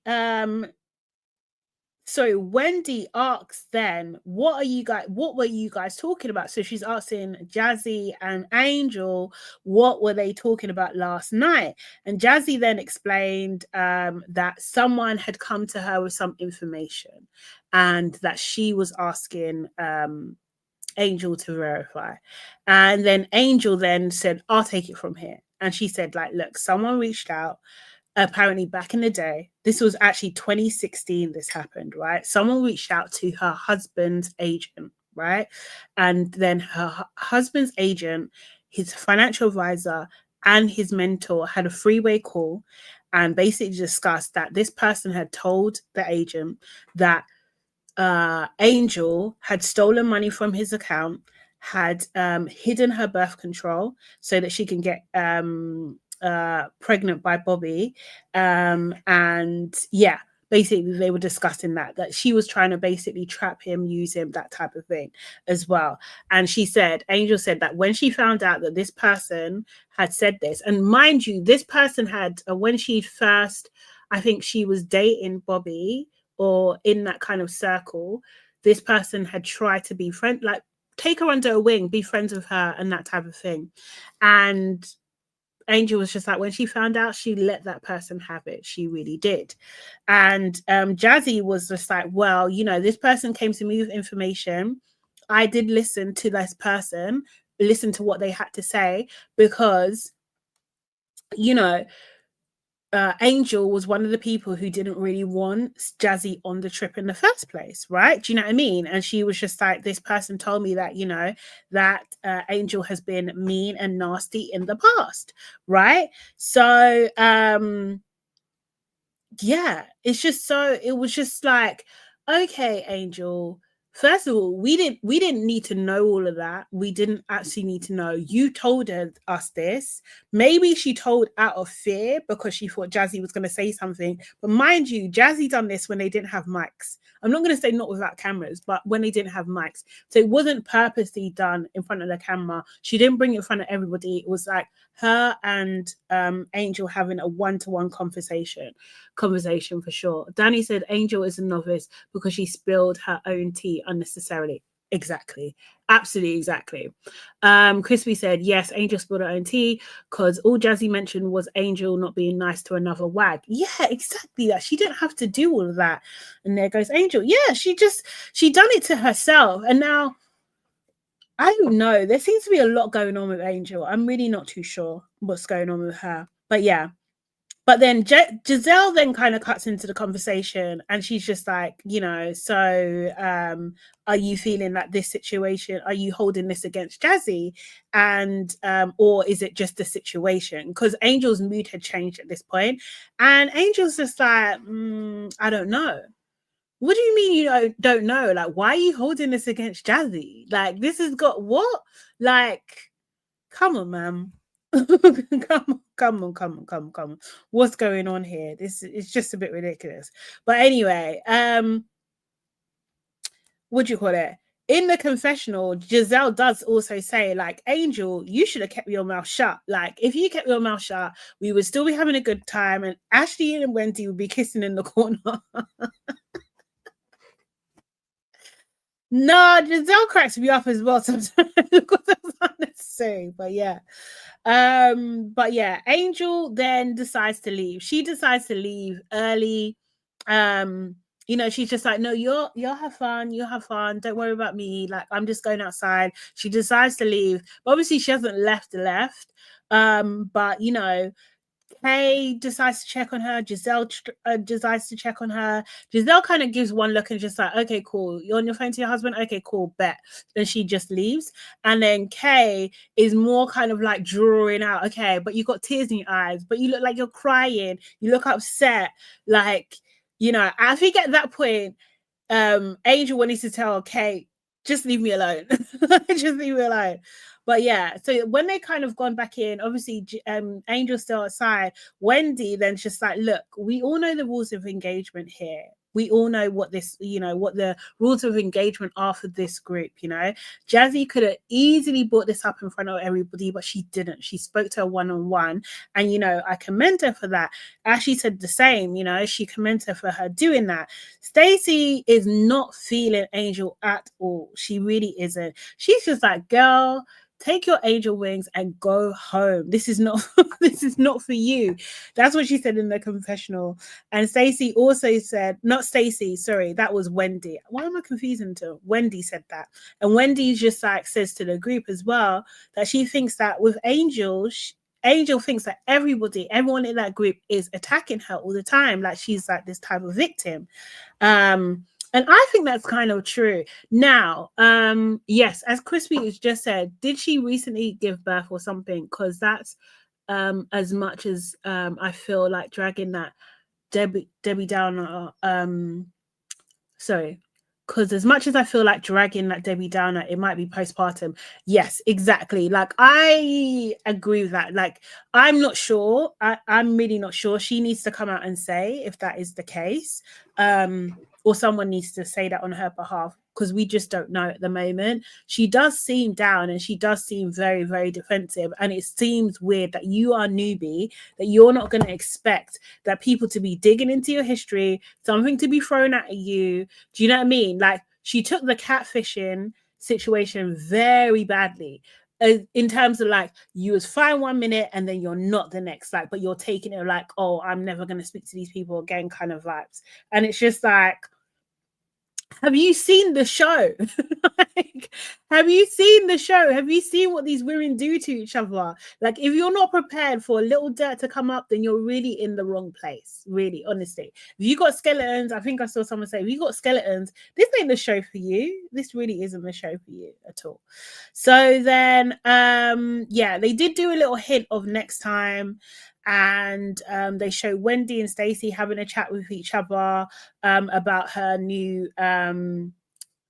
So Wendy asks then, what were you guys talking about? So she's asking Jassi and Angel, what were they talking about last night? And Jassi then explained that someone had come to her with some information and that she was asking Angel to verify. And then Angel then said, I'll take it from here. And she said, like, look, someone reached out apparently back in the day. This was actually 2016 this happened, right? Someone reached out to her husband's agent, right? And then her husband's agent, his financial advisor, and his mentor had a three-way call and basically discussed that this person had told the agent that Angel had stolen money from his account, had hidden her birth control so that she can get pregnant by Bobby. And yeah, basically they were discussing that she was trying to basically trap him, use him, that type of thing as well. And Angel said that when she found out that this person had said this, and mind you, this person had, when she first, I think she was dating Bobby or in that kind of circle, this person had tried to be friend, like take her under a wing, be friends with her and that type of thing. And Angel was just like, when she found out, she let that person have it. She really did. And Jassi was just like, well, you know, this person came to me with information. I did listen to this person, listen to what they had to say, because, you know, Angel was one of the people who didn't really want Jassi on the trip in the first place, right? Do you know what I mean? And she was just like, this person told me that, you know, that Angel has been mean and nasty in the past, right? So, yeah, it was just like, okay, Angel, first of all, we didn't need to know all of that. We didn't actually need to know. You told us this. Maybe she told out of fear because she thought Jassi was going to say something. But mind you, Jassi done this when they didn't have mics. I'm not going to say not without cameras, but when they didn't have mics. So it wasn't purposely done in front of the camera. She didn't bring it in front of everybody. It was like her and Angel having a one-to-one conversation for sure. Danny said Angel is a novice because she spilled her own tea unnecessarily. Exactly. Absolutely exactly. Crispy said, yes, Angel spilled her own tea because all Jassi mentioned was Angel not being nice to another wag. Yeah, exactly that. She didn't have to do all of that. And there goes Angel. Yeah, she done it to herself. And now, I don't know. There seems to be a lot going on with Angel. I'm really not too sure what's going on with her. But yeah. But then Gizelle then kind of cuts into the conversation and she's just like, you know, so are you feeling that this situation, are you holding this against Jassi? And or is it just a situation? Because Angel's mood had changed at this point. And Angel's just like, I don't know. What do you mean you don't know? Like, why are you holding this against Jassi? Like, this has got what? Like, come on, man. come on. What's going on here? This is just a bit ridiculous. But anyway, what do you call it? In the confessional, Gizelle does also say, like, Angel, you should have kept your mouth shut. Like, if you kept your mouth shut, we would still be having a good time, and Ashley and Wendy would be kissing in the corner. No, Gizelle cracks me up as well sometimes because that's unnecessary. But yeah. Angel then decides to leave. She decides to leave early. You know, she's just like, no, you'll have fun, don't worry about me, like I'm just going outside. She decides to leave, but obviously she hasn't left. But you know, Kay decides to check on her. Gizelle decides to check on her. Gizelle kind of gives one look and just like, okay, cool. You're on your phone to your husband? Okay, cool, bet. Then she just leaves. And then Kay is more kind of like drawing out, okay, but you got tears in your eyes, but you look like you're crying. You look upset. Like, you know, I think at that point, Angel wanted to tell Kay, just leave me alone. Just leave me alone. But yeah, so when they kind of gone back in, obviously Angel's still outside. Wendy then just like, look, we all know the rules of engagement here. we all know what this, what the rules of engagement are for this group. Jassi could have easily brought this up in front of everybody, but she didn't. She spoke to her one-on-one, and I commend her for that. Ashley said the same. She commended her for her doing that. Stacey is not feeling Angel at all. She really isn't. She's just like, girl, take your angel wings and go home. This is not for you. That's what she said in the confessional. And Stacey also said, not Stacey, sorry, that was Wendy. Why am I confusing to? Wendy said that. And Wendy just like says to the group as well that she thinks that with Angel thinks that everyone in that group is attacking her all the time. Like she's like this type of victim. And I think that's kind of true. Now, yes, as Crispy has just said, did she recently give birth or something? Because that's as much as I feel like dragging that Debbie Downer. Because as much as I feel like dragging that Debbie Downer, it might be postpartum. Yes, exactly. Like, I agree with that. Like, I'm not sure. I'm really not sure. She needs to come out and say if that is the case. Or someone needs to say that on her behalf, because we just don't know at the moment. She does seem down and she does seem very, very defensive. And it seems weird that you are a newbie, that you're not going to expect that people to be digging into your history, something to be thrown at you. Do you know what I mean? Like, she took the catfishing situation very badly. In terms of like, you was fine 1 minute and then you're not the next, like, but you're taking it like, oh, I'm never going to speak to these people again kind of vibes. And it's just like, have you seen the show? Have you seen the show? Have you seen what these women do to each other? Like, if you're not prepared for a little dirt to come up, then you're really in the wrong place. Really, honestly. If you got skeletons, I think I saw someone say, if you got skeletons, this ain't the show for you. This really isn't the show for you at all. So then, yeah, they did do a little hint of next time. And they show Wendy and Stacey having a chat with each other about her new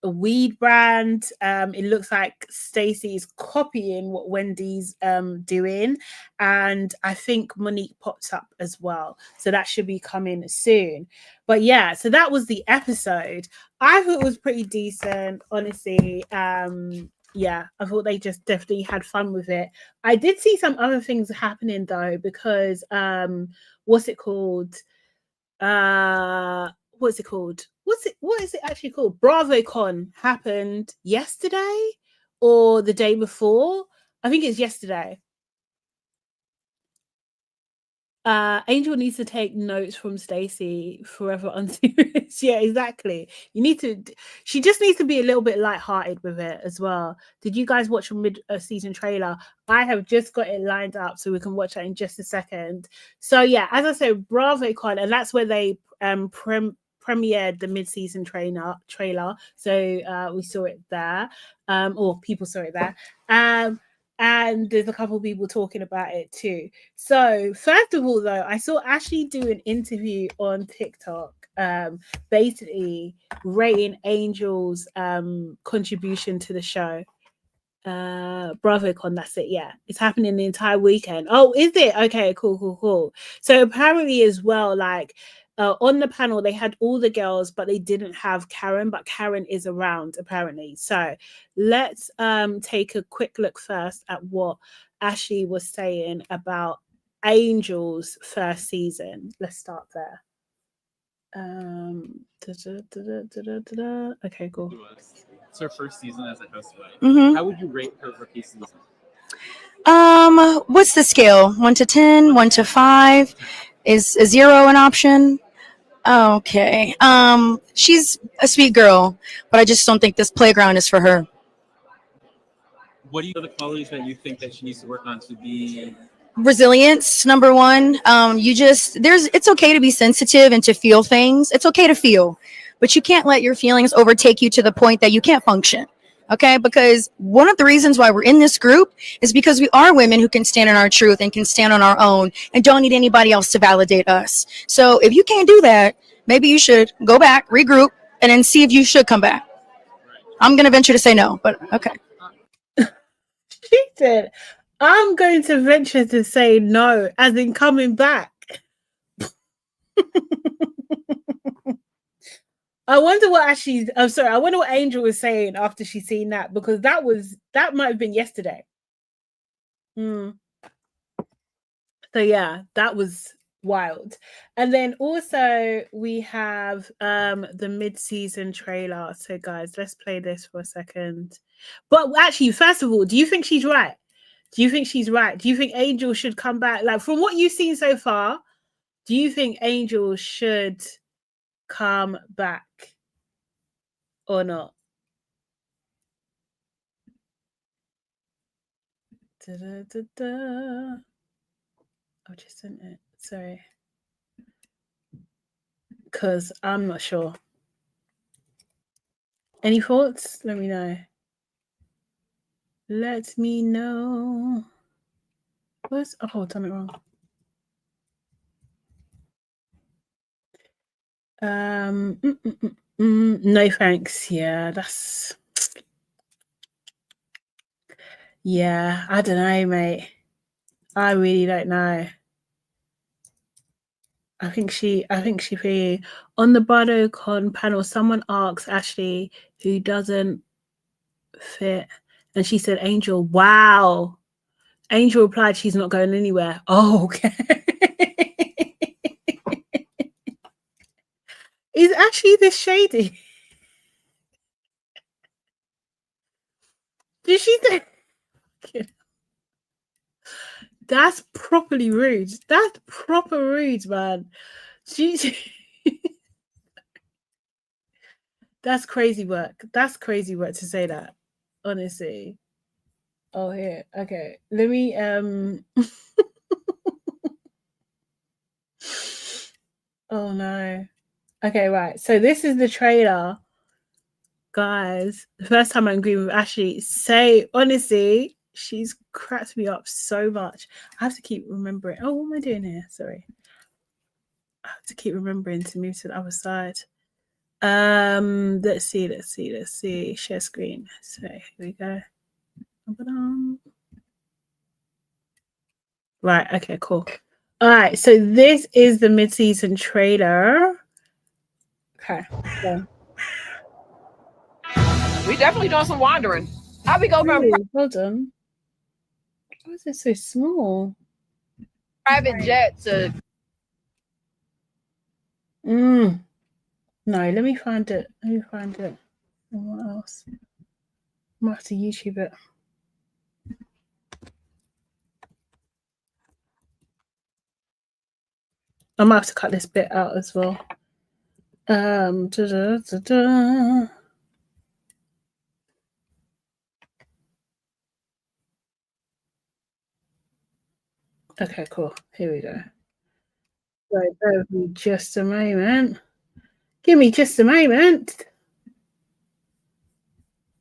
weed brand. It looks like Stacey is copying what Wendy's doing, and I think Monique pops up as well, so that should be coming soon. But yeah, so that was the episode. I thought it was pretty decent, honestly. Yeah, I thought they just definitely had fun with it. I did see some other things happening though, because what's it called? What is it actually called? BravoCon happened yesterday or the day before. I think it's yesterday. Angel needs to take notes from Stacey, forever unserious. Yeah, exactly. She just needs to be a little bit lighthearted with it as well. Did you guys watch a mid-season trailer? I have just got it lined up so we can watch that in just a second. So yeah, as I said, BravoCon, and that's where they premiered the mid-season trailer. So we saw it there, or people saw it there. And there's a couple of people talking about it too. So first of all, though, I saw Ashley do an interview on TikTok, basically rating Angel's contribution to the show. BravoCon, that's it. Yeah, it's happening the entire weekend. Oh, is it? Okay, cool. So apparently as well, like, on the panel they had all the girls, but they didn't have Karen, but Karen is around apparently. So let's take a quick look first at what Ashley was saying about Angel's first season. Let's start there. Okay, cool. It's her first season as a housewife. How would you rate her rookie season? What's the scale? 1 to 10, 1 to 5? Is a 0 an option? Okay. She's a sweet girl, but I just don't think this playground is for her. What do you know the qualities that you think that she needs to work on to be? Resilience, number one. It's okay to be sensitive and to feel things. It's okay to feel, but you can't let your feelings overtake you to the point that you can't function. Okay, because one of the reasons why we're in this group is because we are women who can stand in our truth and can stand on our own and don't need anybody else to validate us. So if you can't do that, maybe you should go back, regroup, and then see if you should come back. I'm going to venture to say no, but okay. She said, I'm going to venture to say no, as in coming back. I wonder what actually. I'm sorry. I wonder what Angel was saying after she seen that, because that might have been yesterday. So yeah, that was wild. And then also we have the mid-season trailer. So guys, let's play this for a second. But actually, first of all, do you think she's right? Do you think she's right? Do you think Angel should come back? Like, from what you've seen so far, do you think Angel should come back or not? Da-da-da-da. I just sent it. Sorry. Because I'm not sure. Any thoughts? Let me know. Let me know. What's oh, done it wrong. No thanks. Yeah, that's yeah, I don't know, mate. I really don't know. I think she on the BardoCon panel, someone asked Ashley who doesn't fit, and she said Angel. Wow. Angel replied she's not going anywhere. Oh, okay. Is Ashley this shady? Did she say? That's properly rude. That's proper rude, man. That's crazy work. That's crazy work to say that. Honestly. Oh, here. Okay. Let me Oh no. Okay, right. So this is the trailer. Guys, the first time I agree with Ashley. Say honestly, she's cracked me up so much. I have to keep remembering. Oh, what am I doing here? Sorry. I have to keep remembering to move to the other side. Let's see. Share screen. So here we go. Right, okay, cool. All right, so this is the mid-season trailer. Okay. So. We definitely doing some wandering. How we go from hold on. Why is it so small? private jet to No, let me find it. And what else? I might have to YouTube it. I might have to cut this bit out as well. Okay, cool. Here we go. Right, bear with me just a moment. Give me just a moment.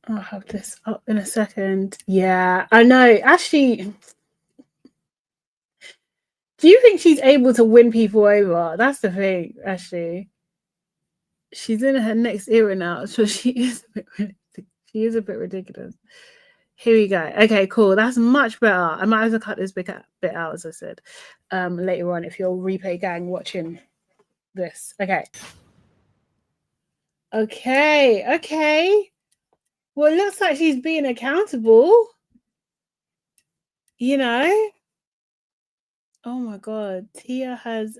I'll have this up in a second. Yeah, I know. Actually, do you think she's able to win people over? That's the thing, actually. She's in her next era now, so she is a bit ridiculous. Here we go. Okay, cool. That's much better. I might have to cut this bit out, as I said, later on if you're replay gang watching this. Okay. Well, it looks like she's being accountable. You know? Oh my god. Tia has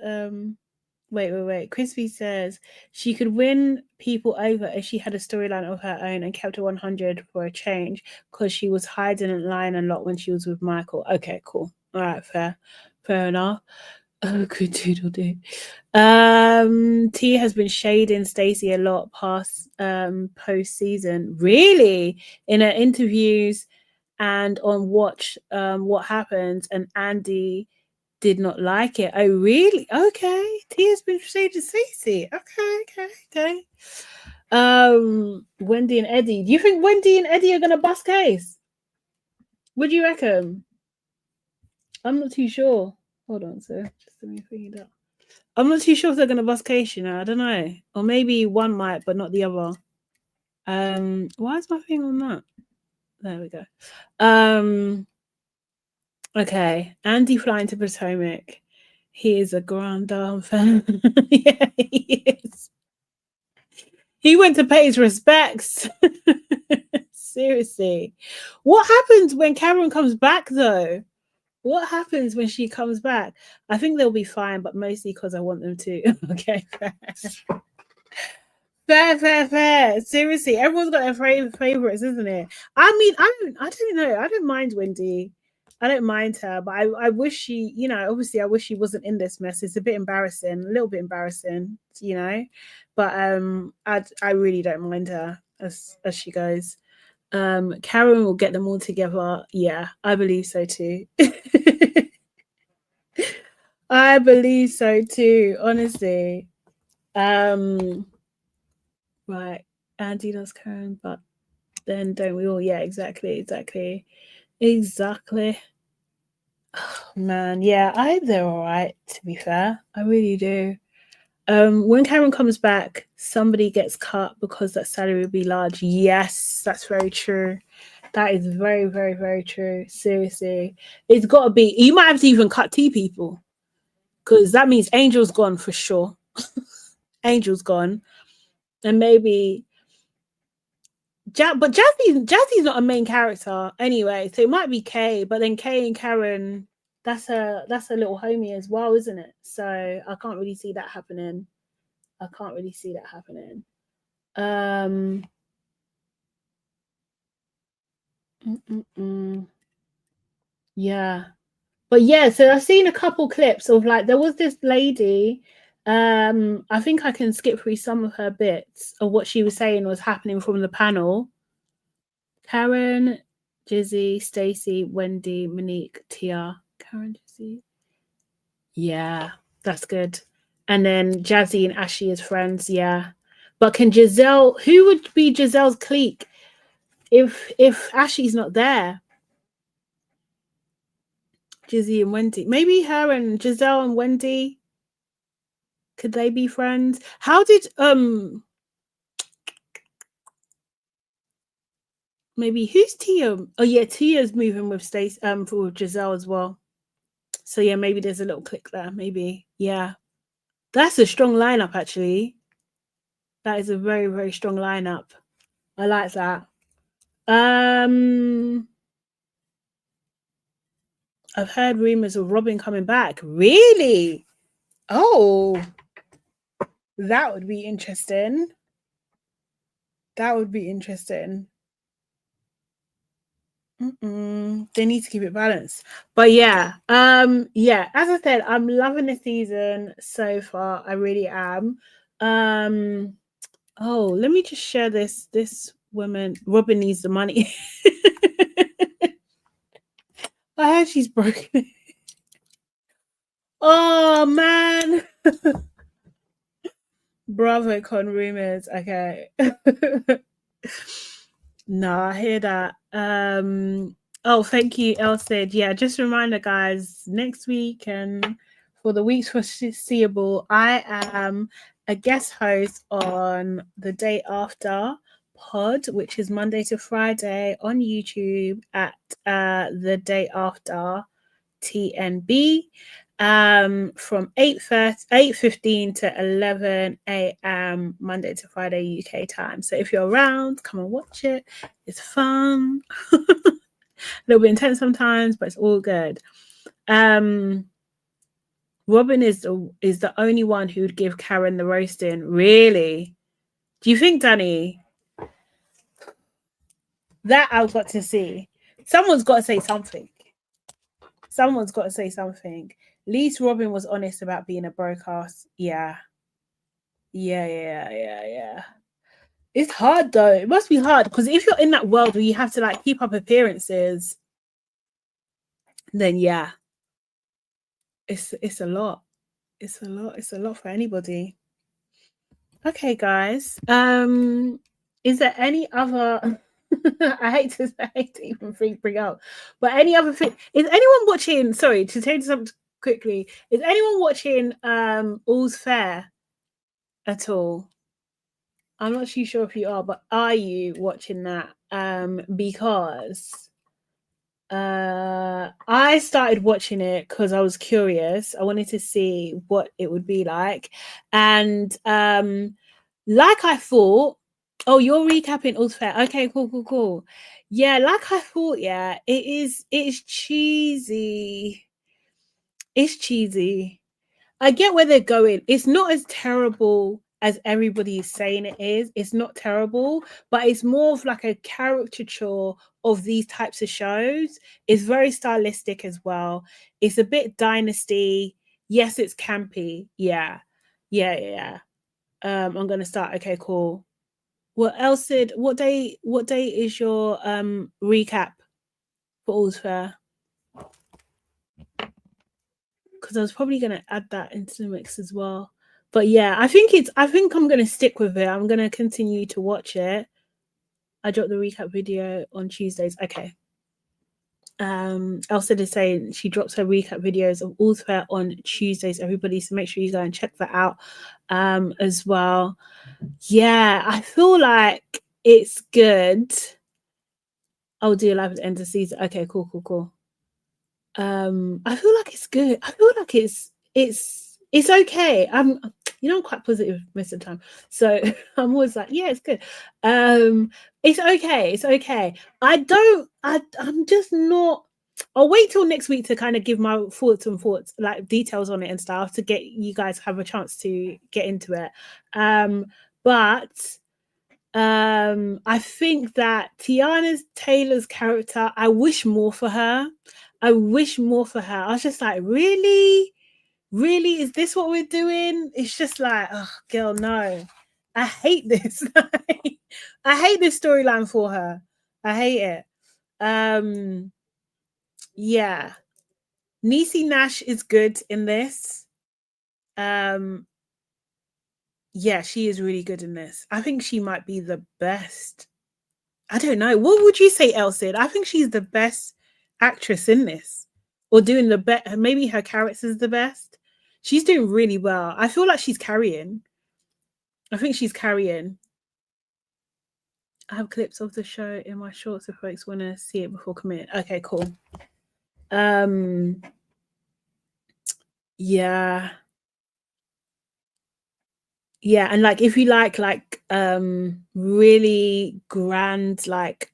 wait. Crispy says she could win people over if she had a storyline of her own and kept it 100 for a change, because she was hiding and lying a lot when she was with Michael. Okay, cool. All right, fair enough. Oh, good doodle do. Tia has been shading Stacey a lot past post season. Really? In her interviews and on Watch What Happens, and Andy did not like it. Oh, really? Okay. Tia's been shading Stacey. Okay. Wendy and Eddie. Do you think Wendy and Eddie are gonna bust case? What do you reckon? I'm not too sure. Hold on, sir. Just let me figure it out. I'm not too sure if they're gonna bust case, you know. I don't know. Or maybe one might, but not the other. Why is my thing on that? There we go. Okay. Andy flying to Potomac. He is a Grand Dame fan. Yeah, he is. He went to pay his respects. Seriously. What happens when Karen comes back, though? What happens when she comes back? I think they'll be fine, but mostly because I want them to. Okay, fair. Seriously, everyone's got their favorites, isn't it? I mean, I don't know. I don't mind Wendy. I don't mind her, but I wish she, you know, obviously I wish she wasn't in this mess. It's a bit embarrassing, a little bit embarrassing, you know. But I really don't mind her as she goes. Karen will get them all together. Yeah, I believe so too. I believe so too, honestly. Right, Andy does Karen, but then don't we all? Yeah, exactly. Oh, man, yeah, I hope they're all right, to be fair. I really do. When Karen comes back, somebody gets cut because that salary will be large. Yes, that's very true. That is very, very, very true. Seriously. It's got to be. You might have to even cut 2 people because that means Angel's gone for sure. Angel's gone. And maybe... but Jassie's not a main character anyway, so it might be Kay, but then Kay and Karen, that's a little homie as well, isn't it? So I can't really see that happening. Yeah, but yeah, so I've seen a couple clips of, like, there was this lady. I think I can skip through some of her bits of what she was saying was happening from the panel. Karen, Jizzy, Stacey, Wendy, Monique, Tia. Karen, Jizzy. Yeah, that's good. And then Jassi and Ashley as friends. Yeah, but can Gizelle? Who would be Gizelle's clique if Ashley's not there? Jizzy and Wendy. Maybe her and Gizelle and Wendy. Could they be friends? How did maybe who's Tia? Oh yeah, Tia's moving with Stacey with Gizelle as well. So yeah, maybe there's a little click there. Maybe. Yeah. That's a strong lineup, actually. That is a very, very strong lineup. I like that. I've heard rumors of Robin coming back. Really? Oh, that would be interesting. They need to keep it balanced. But yeah, yeah, as I said, I'm loving the season so far. I really am. Oh, let me just share this woman. Robin needs the money. I heard she's broken. Oh man. Bravo con rumors. Okay. No, I hear that. Oh, thank you, Elsaid. Yeah, just a reminder, guys, next week and for the weeks foreseeable, I am a guest host on the Day After pod, which is Monday to Friday on YouTube at the Day After TNB from 8:15 to 11 a.m. Monday to Friday UK time. So if you're around, come and watch it. It's fun. A little bit intense sometimes, but it's all good. Robin is the only one who would give Karen the roasting. Really? Do you think, Danny? That I've got to see. Someone's got to say something. At least Robin was honest about being a broke ass. Yeah. It's hard though. It must be hard because if you're in that world where you have to like keep up appearances, then yeah, it's a lot. It's a lot for anybody. Okay, guys. Is there any other? I hate to even bring up, but any other thing? Is anyone watching? Sorry to take something quickly. Is anyone watching All's Fair at all? I'm not too sure if you are, but are you watching that? Because I started watching it because I was curious. I wanted to see what it would be like, and like I thought, Oh, you're recapping All's Fair. Okay, cool. Yeah, like I thought, yeah, it's cheesy. It's cheesy. I get where they're going. It's not as terrible as everybody is saying it is. It's not terrible, but it's more of like a caricature of these types of shows. It's very stylistic as well. It's a bit dynasty. Yes, it's campy. Yeah. I'm gonna start. Okay, cool. What else did what day is your recap for All's Fair? Because I was probably going to add that into the mix as well. But yeah, I think I'm going to stick with it. I'm going to continue to watch it. I dropped the recap video on Tuesdays. Okay. Elsa is saying she drops her recap videos of All's Fair on Tuesdays, everybody. So make sure you go and check that out as well. Yeah, I feel like it's good. I'll do live at the end of the season. Okay, cool. I feel like it's good. I feel like it's okay. I'm quite positive most of the time, so I'm always like, yeah, it's good. It's okay. I'm just not. I'll wait till next week to kind of give my thoughts like details on it and stuff, to get you guys have a chance to get into it. But I think that Tiana Taylor's character, I wish more for her. I was just like, really? Is this what we're doing? It's just like, oh, girl, no. I hate this. I hate this storyline for her. I hate it. Yeah. Niecy Nash is good in this. Yeah, she is really good in this. I think she might be the best. I don't know. What would you say, Elsid? I think she's the best actress in this, or doing the best. Maybe her character's the best. She's doing really well. I feel like she's carrying. I think she's carrying. I have clips of the show in my shorts if folks want to see it before committing. Okay, cool. Yeah. Yeah, and like if you like really grand, like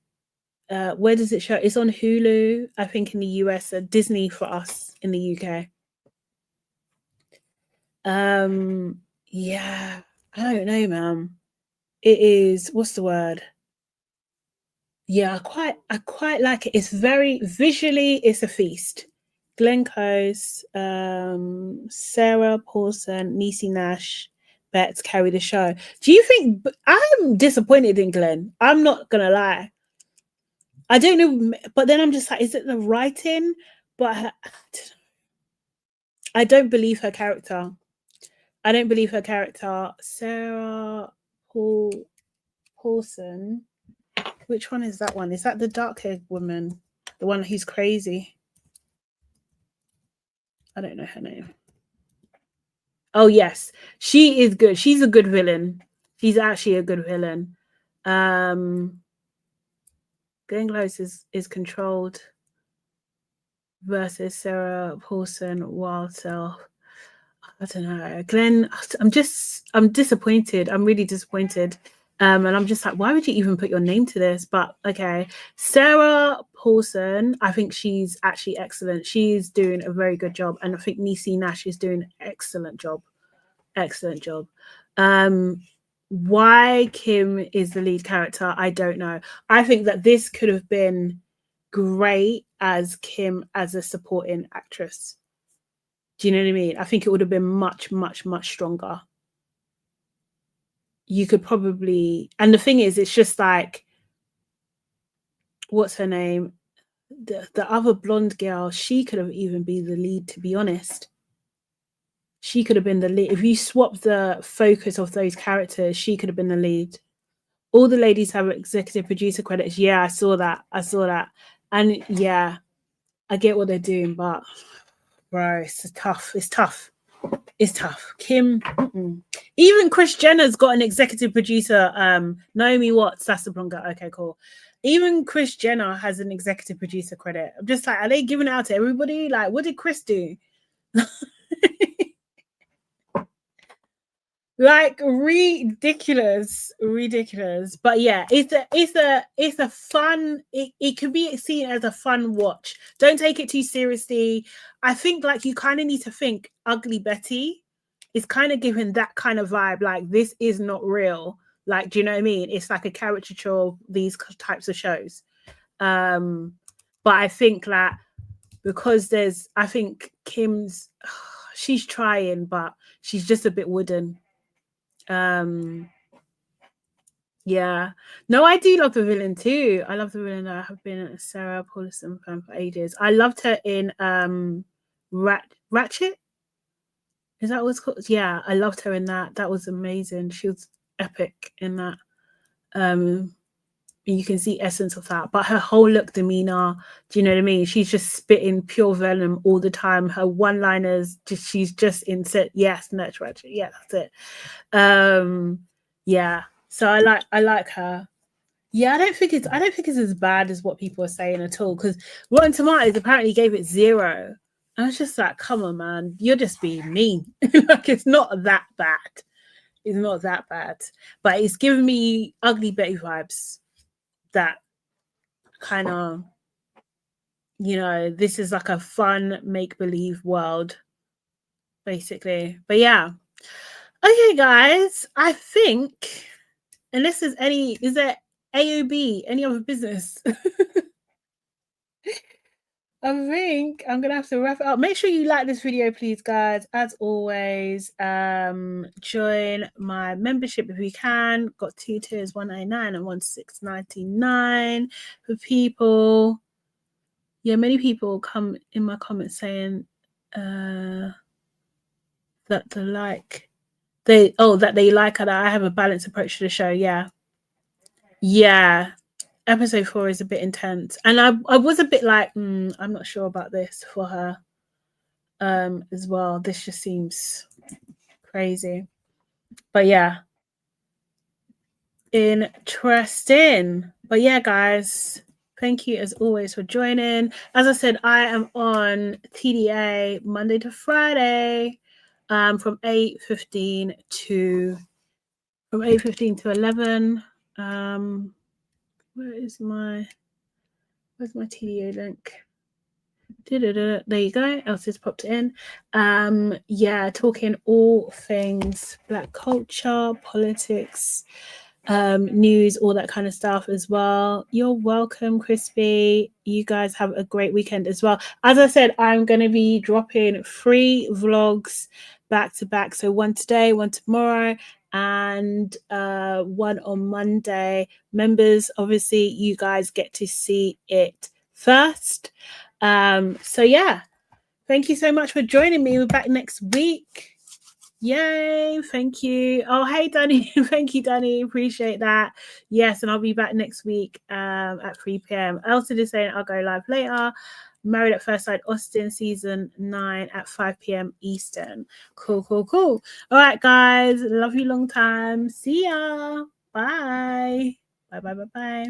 where does it show? It's on Hulu, I think, in the US, Disney for us in the UK. Yeah, I don't know, man. It is, what's the word? Yeah, I quite like it. It's very visually, it's a feast. Glenn Close, Sarah Paulson, Niecy Nash, Betts carry the show. Do you think? I'm disappointed in Glenn. I'm not gonna lie. I don't know, but then I'm just like, is it the writing? But I don't believe her character. Sarah Paulson. Which one is that one? Is that the dark-haired woman? The one who's crazy? I don't know her name. Oh, yes. She is good. She's a good villain. She's actually a good villain. Glenn Close is controlled versus Sarah Paulson, Wild Self. I don't know. Glenn, I'm disappointed. I'm really disappointed. And I'm just like, why would you even put your name to this? But okay. Sarah Paulson, I think she's actually excellent. She's doing a very good job. And I think Niecy Nash is doing an excellent job. Why Kim is the lead character, I don't know. I think that this could have been great as Kim as a supporting actress. Do you know what I mean? I think it would have been much stronger. You could probably, and the thing is, it's just like, what's her name? The other blonde girl, she could have even been the lead, to be honest. She could have been the lead. If you swap the focus of those characters, she could have been the lead. All the ladies have executive producer credits. Yeah, I saw that. And yeah, I get what they're doing, but bro, it's tough. Kim, even Kris Jenner's got an executive producer. Naomi Watts, that's the blonde girl. Okay, cool. Even Kris Jenner has an executive producer credit. I'm just like, are they giving it out to everybody? Like, what did Kris do? Like ridiculous. But yeah, it's a fun, it could be seen as a fun watch. Don't take it too seriously. I think like you kind of need to think Ugly Betty is kind of giving that kind of vibe, like this is not real. Like, do you know what I mean? It's like a caricature of these types of shows. But I think that because I think Kim's, she's trying, but she's just a bit wooden. Yeah. No, I do love the villain too. I love the villain. I have been a Sarah Paulson fan for ages. I loved her in Ratchet. Is that what it's called? Yeah, I loved her in that. That was amazing. She was epic in that. You can see essence of that, but her whole look, demeanor, do you know what I mean? She's just spitting pure venom all the time. Her one-liners, she's just in set. Yes, no, it's Ratchet. Yeah, that's it. Yeah. So I like her. Yeah, I don't think it's as bad as what people are saying at all. Because Rotten Tomatoes apparently gave it 0. I was just like, come on, man, you're just being mean. Like, it's not that bad. It's not that bad. But it's giving me Ugly Betty vibes. That kind of, you know, this is like a fun make-believe world, basically. But yeah. Okay, guys, I think, unless there's is there AOB, any other business? I think I'm gonna have to wrap it up. Make sure you like this video, please, guys. As always, join my membership if you can. Got 2 tiers, $1.99 and $16.99 for people. Yeah, many people come in my comments saying that they like that I have a balanced approach to the show. Yeah. Episode 4 is a bit intense, and I was a bit like, I'm not sure about this for her as well. This just seems crazy, but yeah, interesting. But yeah, guys, thank you as always for joining. As I said, I am on TDA Monday to Friday, from 8:15 to 11. Where's my TDA link? There you go. Elsie's popped it in. Yeah, talking all things Black culture, politics, news, all that kind of stuff as well. You're welcome, Crispy. You guys have a great weekend as well. As I said, I'm going to be dropping 3 vlogs back to back. So one today, one tomorrow, and one on Monday. Members, obviously, you guys get to see it first. So yeah, thank you so much for joining me. We're back next week. Yay, thank you. Oh, hey Danny. Thank you, Danny, appreciate that. Yes, and I'll be back next week at 3 p.m. Elsa is saying I'll go live later. Married at First Sight Austin season 9 at 5 p.m. Eastern. Cool. All right, guys, love you long time. See ya. Bye. Bye.